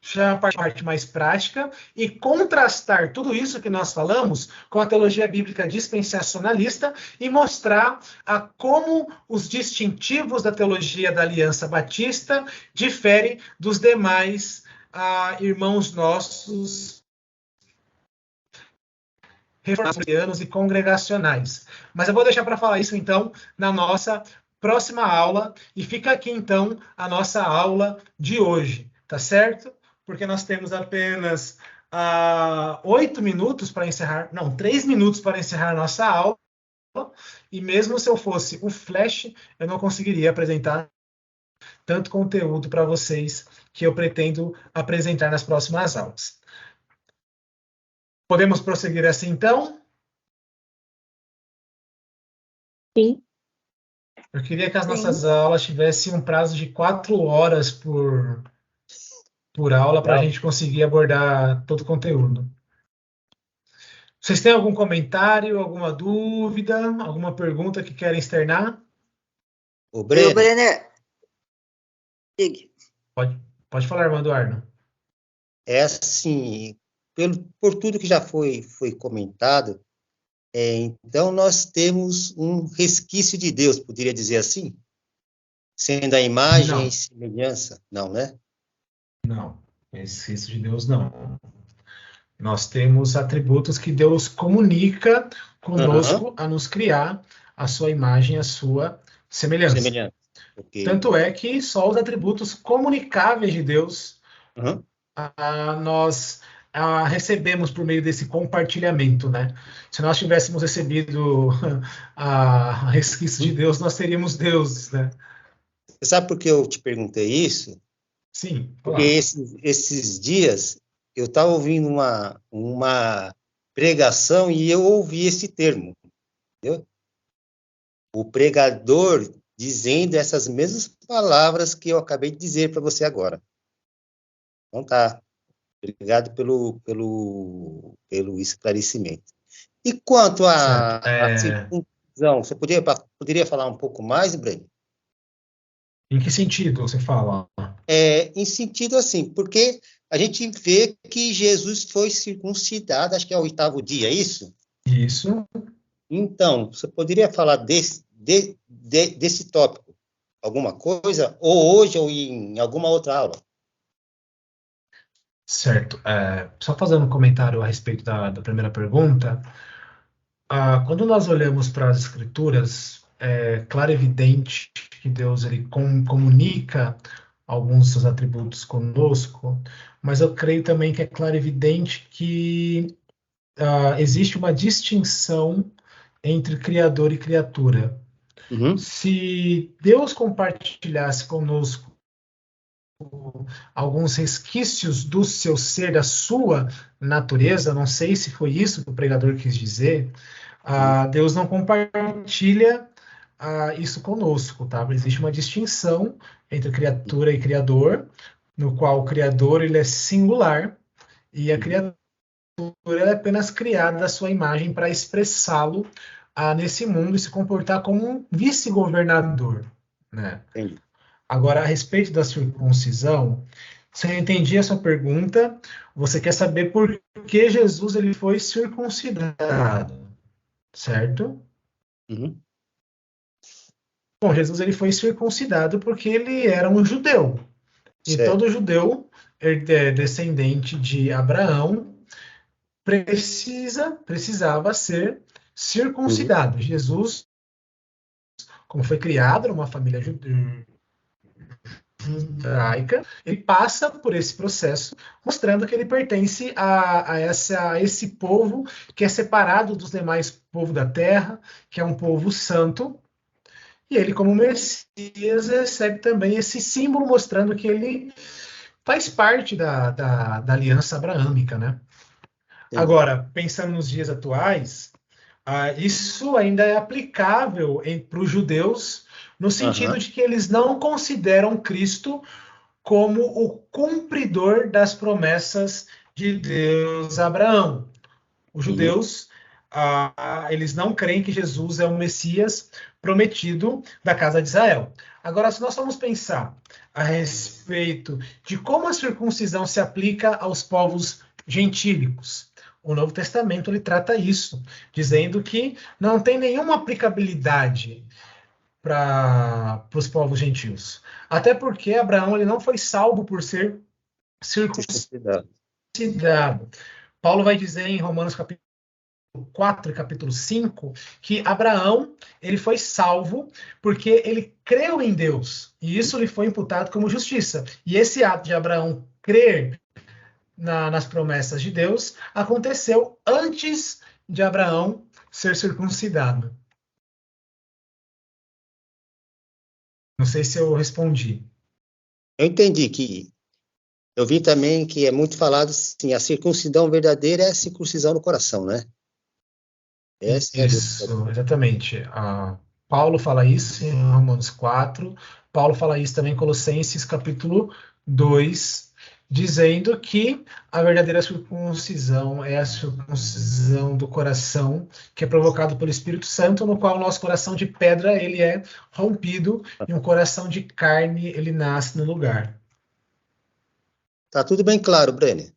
[SPEAKER 2] já a parte mais prática, e contrastar tudo isso que nós falamos com a teologia bíblica dispensacionalista e mostrar como os distintivos da teologia da Aliança Batista diferem dos demais irmãos nossos reformados e congregacionais. Mas eu vou deixar para falar isso, então, na nossa próxima aula, e fica aqui, então, a nossa aula de hoje, tá certo? Porque nós temos apenas 8 minutos para encerrar, não, 3 minutos para encerrar a nossa aula, e mesmo se eu fosse o Flash, eu não conseguiria apresentar tanto conteúdo para vocês que eu pretendo apresentar nas próximas aulas. Podemos prosseguir assim, então?
[SPEAKER 5] Sim.
[SPEAKER 2] Eu queria que as nossas aulas tivessem um prazo de 4 horas por aula para a gente conseguir abordar todo o conteúdo. Vocês têm algum comentário, alguma dúvida, alguma pergunta que querem externar?
[SPEAKER 6] O Brenner.
[SPEAKER 2] Pode falar, irmão Eduardo.
[SPEAKER 6] É assim, por tudo que já foi comentado, então nós temos um resquício de Deus, poderia dizer assim? Sendo a imagem e semelhança, não, né?
[SPEAKER 2] Não, resquício de Deus não. Nós temos atributos que Deus comunica conosco a nos criar a sua imagem, a sua semelhança. Okay. Tanto é que só os atributos comunicáveis de Deus nós recebemos por meio desse compartilhamento, né? Se nós tivéssemos recebido a resquício de Deus, nós seríamos deuses, né?
[SPEAKER 6] Você sabe por que eu te perguntei isso?
[SPEAKER 2] Sim,
[SPEAKER 6] Porque
[SPEAKER 2] claro.
[SPEAKER 6] esses dias eu estava ouvindo uma pregação e eu ouvi esse termo, entendeu? O pregador dizendo essas mesmas palavras que eu acabei de dizer para você agora. Então tá. Obrigado pelo esclarecimento. E quanto
[SPEAKER 2] Certo.
[SPEAKER 6] à circuncisão, você poderia falar um pouco mais, Breno?
[SPEAKER 2] Em que sentido você fala?
[SPEAKER 6] Em sentido assim, porque a gente vê que Jesus foi circuncidado, acho que é o 8º dia, é isso?
[SPEAKER 2] Isso.
[SPEAKER 6] Então, você poderia falar desse tópico, alguma coisa, ou hoje, ou em alguma outra aula?
[SPEAKER 2] Certo. Só fazendo um comentário a respeito da primeira pergunta, quando nós olhamos para as Escrituras, é claro e evidente que Deus ele comunica alguns dos seus atributos conosco, mas eu creio também que é claro e evidente que existe uma distinção entre Criador e criatura.
[SPEAKER 6] Uhum.
[SPEAKER 2] Se Deus compartilhasse conosco alguns resquícios do seu ser, da sua natureza, não sei se foi isso que o pregador quis dizer, Deus não compartilha isso conosco, tá? Existe uma distinção entre criatura e criador, no qual o criador ele é singular e a criatura ela é apenas criada da sua imagem para expressá-lo nesse mundo e se comportar como um vice-governador, né?
[SPEAKER 6] Entendi.
[SPEAKER 2] Agora, a respeito da circuncisão, se eu entendi a sua pergunta, você quer saber por que Jesus ele foi circuncidado, certo?
[SPEAKER 6] Uhum.
[SPEAKER 2] Bom, Jesus ele foi circuncidado porque ele era um judeu. E
[SPEAKER 6] Certo.
[SPEAKER 2] todo judeu descendente de Abraão precisava ser circuncidado. Jesus, como foi criado numa família judaica, ele passa por esse processo, mostrando que ele pertence a esse povo que é separado dos demais povos da terra, que é um povo santo, e ele, como Messias, recebe também esse símbolo, mostrando que ele faz parte da aliança abraâmica, né?
[SPEAKER 6] Entendi.
[SPEAKER 2] Agora, pensando nos dias atuais, isso ainda é aplicável para os judeus, no sentido de que eles não consideram Cristo como o cumpridor das promessas de Deus a Abraão. Os judeus, eles não creem que Jesus é o Messias prometido da casa de Israel. Agora, se nós formos pensar a respeito de como a circuncisão se aplica aos povos gentílicos, o Novo Testamento ele trata isso, dizendo que não tem nenhuma aplicabilidade para os povos gentios. Até porque Abraão ele não foi salvo por ser circuncidado. Paulo vai dizer em Romanos capítulo 4 e capítulo 5 que Abraão ele foi salvo porque ele creu em Deus e isso lhe foi imputado como justiça. E esse ato de Abraão crer nas promessas de Deus aconteceu antes de Abraão ser circuncidado. Não sei se eu respondi.
[SPEAKER 6] Eu entendi que eu vi também que é muito falado assim, a circuncisão verdadeira é a circuncisão no coração, né? Essa
[SPEAKER 2] Isso, exatamente. Paulo fala isso em Romanos 4, Paulo fala isso também em Colossenses capítulo 2, dizendo que a verdadeira circuncisão é a circuncisão do coração, que é provocado pelo Espírito Santo, no qual o nosso coração de pedra ele é rompido e um coração de carne ele nasce no lugar.
[SPEAKER 6] Tá tudo bem claro, Brenner.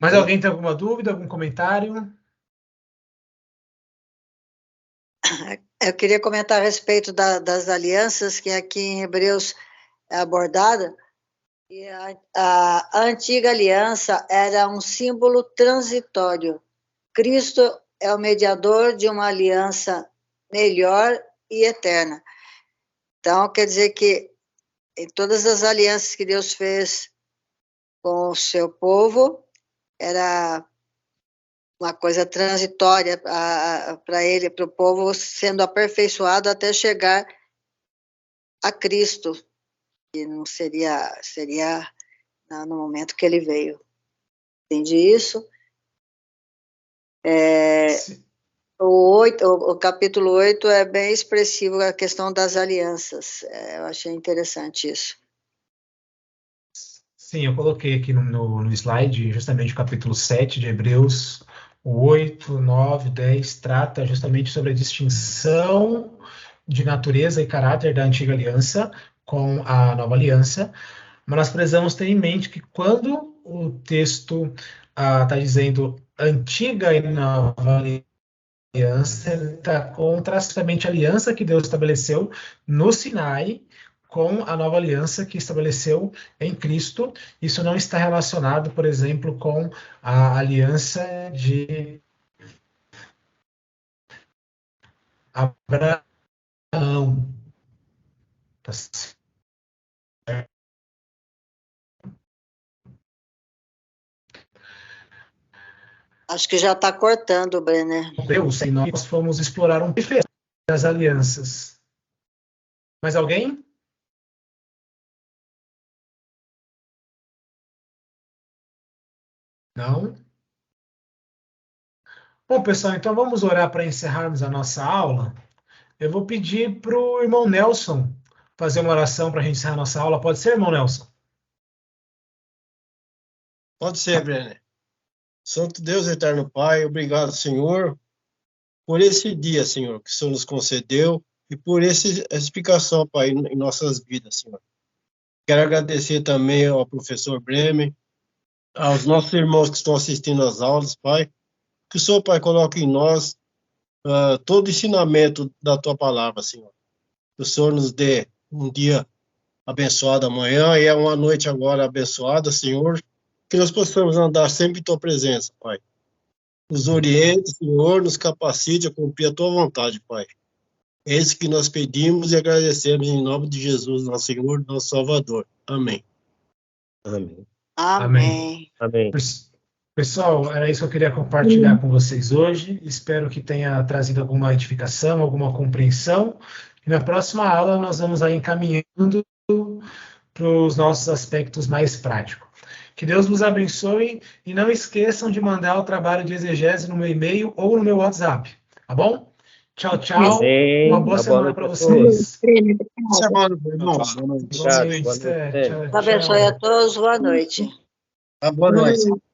[SPEAKER 2] Mas alguém tem alguma dúvida, algum comentário?
[SPEAKER 1] Eu queria comentar a respeito das alianças, que aqui em Hebreus é abordada. E a antiga aliança era um símbolo transitório. Cristo é o mediador de uma aliança melhor e eterna. Então, quer dizer que em todas as alianças que Deus fez com o seu povo, era uma coisa transitória para ele, para o povo, sendo aperfeiçoado até chegar a Cristo, que não seria no momento que ele veio. Entendi isso? O capítulo 8 é bem expressivo, a questão das alianças. Eu achei interessante isso.
[SPEAKER 2] Sim, eu coloquei aqui no slide justamente o capítulo 7 de Hebreus, o 8, 9, 10, trata justamente sobre a distinção de natureza e caráter da antiga aliança com a nova aliança, mas nós precisamos ter em mente que quando o texto está dizendo antiga e nova aliança, ele está contrastamente a aliança que Deus estabeleceu no Sinai com a nova aliança que estabeleceu em Cristo. Isso não está relacionado, por exemplo, com a aliança de Abraão. Tá certo?
[SPEAKER 1] Acho que já está cortando, Brenner.
[SPEAKER 2] Deus, e nós fomos explorar um diferente das alianças. Mais alguém? Não? Bom, pessoal, então vamos orar para encerrarmos a nossa aula. Eu vou pedir para o irmão Nelson fazer uma oração para a gente encerrar a nossa aula. Pode ser, irmão Nelson?
[SPEAKER 8] Pode ser, Brenner. Santo Deus, eterno Pai, obrigado, Senhor, por esse dia, Senhor, que o Senhor nos concedeu e por essa explicação, Pai, em nossas vidas, Senhor. Quero agradecer também ao professor Bremer, aos nossos irmãos que estão assistindo às aulas, Pai, que o Senhor, Pai, coloque em nós todo o ensinamento da Tua palavra, Senhor. Que o Senhor nos dê um dia abençoado amanhã e uma noite agora abençoada, Senhor, que nós possamos andar sempre em Tua presença, Pai. Nos oriente, Senhor, nos capacite a cumprir a Tua vontade, Pai. É isso que nós pedimos e agradecemos em nome de Jesus, nosso Senhor, nosso Salvador. Amém.
[SPEAKER 6] Amém.
[SPEAKER 1] Amém.
[SPEAKER 6] Amém.
[SPEAKER 2] Pessoal, era isso que eu queria compartilhar com vocês hoje. Espero que tenha trazido alguma edificação, alguma compreensão. E na próxima aula nós vamos aí encaminhando para os nossos aspectos mais práticos. Que Deus vos abençoe e não esqueçam de mandar o trabalho de exegese no meu e-mail ou no meu WhatsApp, tá bom? Tchau, tchau.
[SPEAKER 6] Amém.
[SPEAKER 2] Uma boa semana para
[SPEAKER 6] noite a todos.
[SPEAKER 2] vocês.
[SPEAKER 8] Semana, irmãos. Boa noite.
[SPEAKER 2] Igualmente,
[SPEAKER 6] Boa noite.
[SPEAKER 2] Tchau,
[SPEAKER 1] Deus abençoe a todos. Boa noite.
[SPEAKER 8] Boa noite.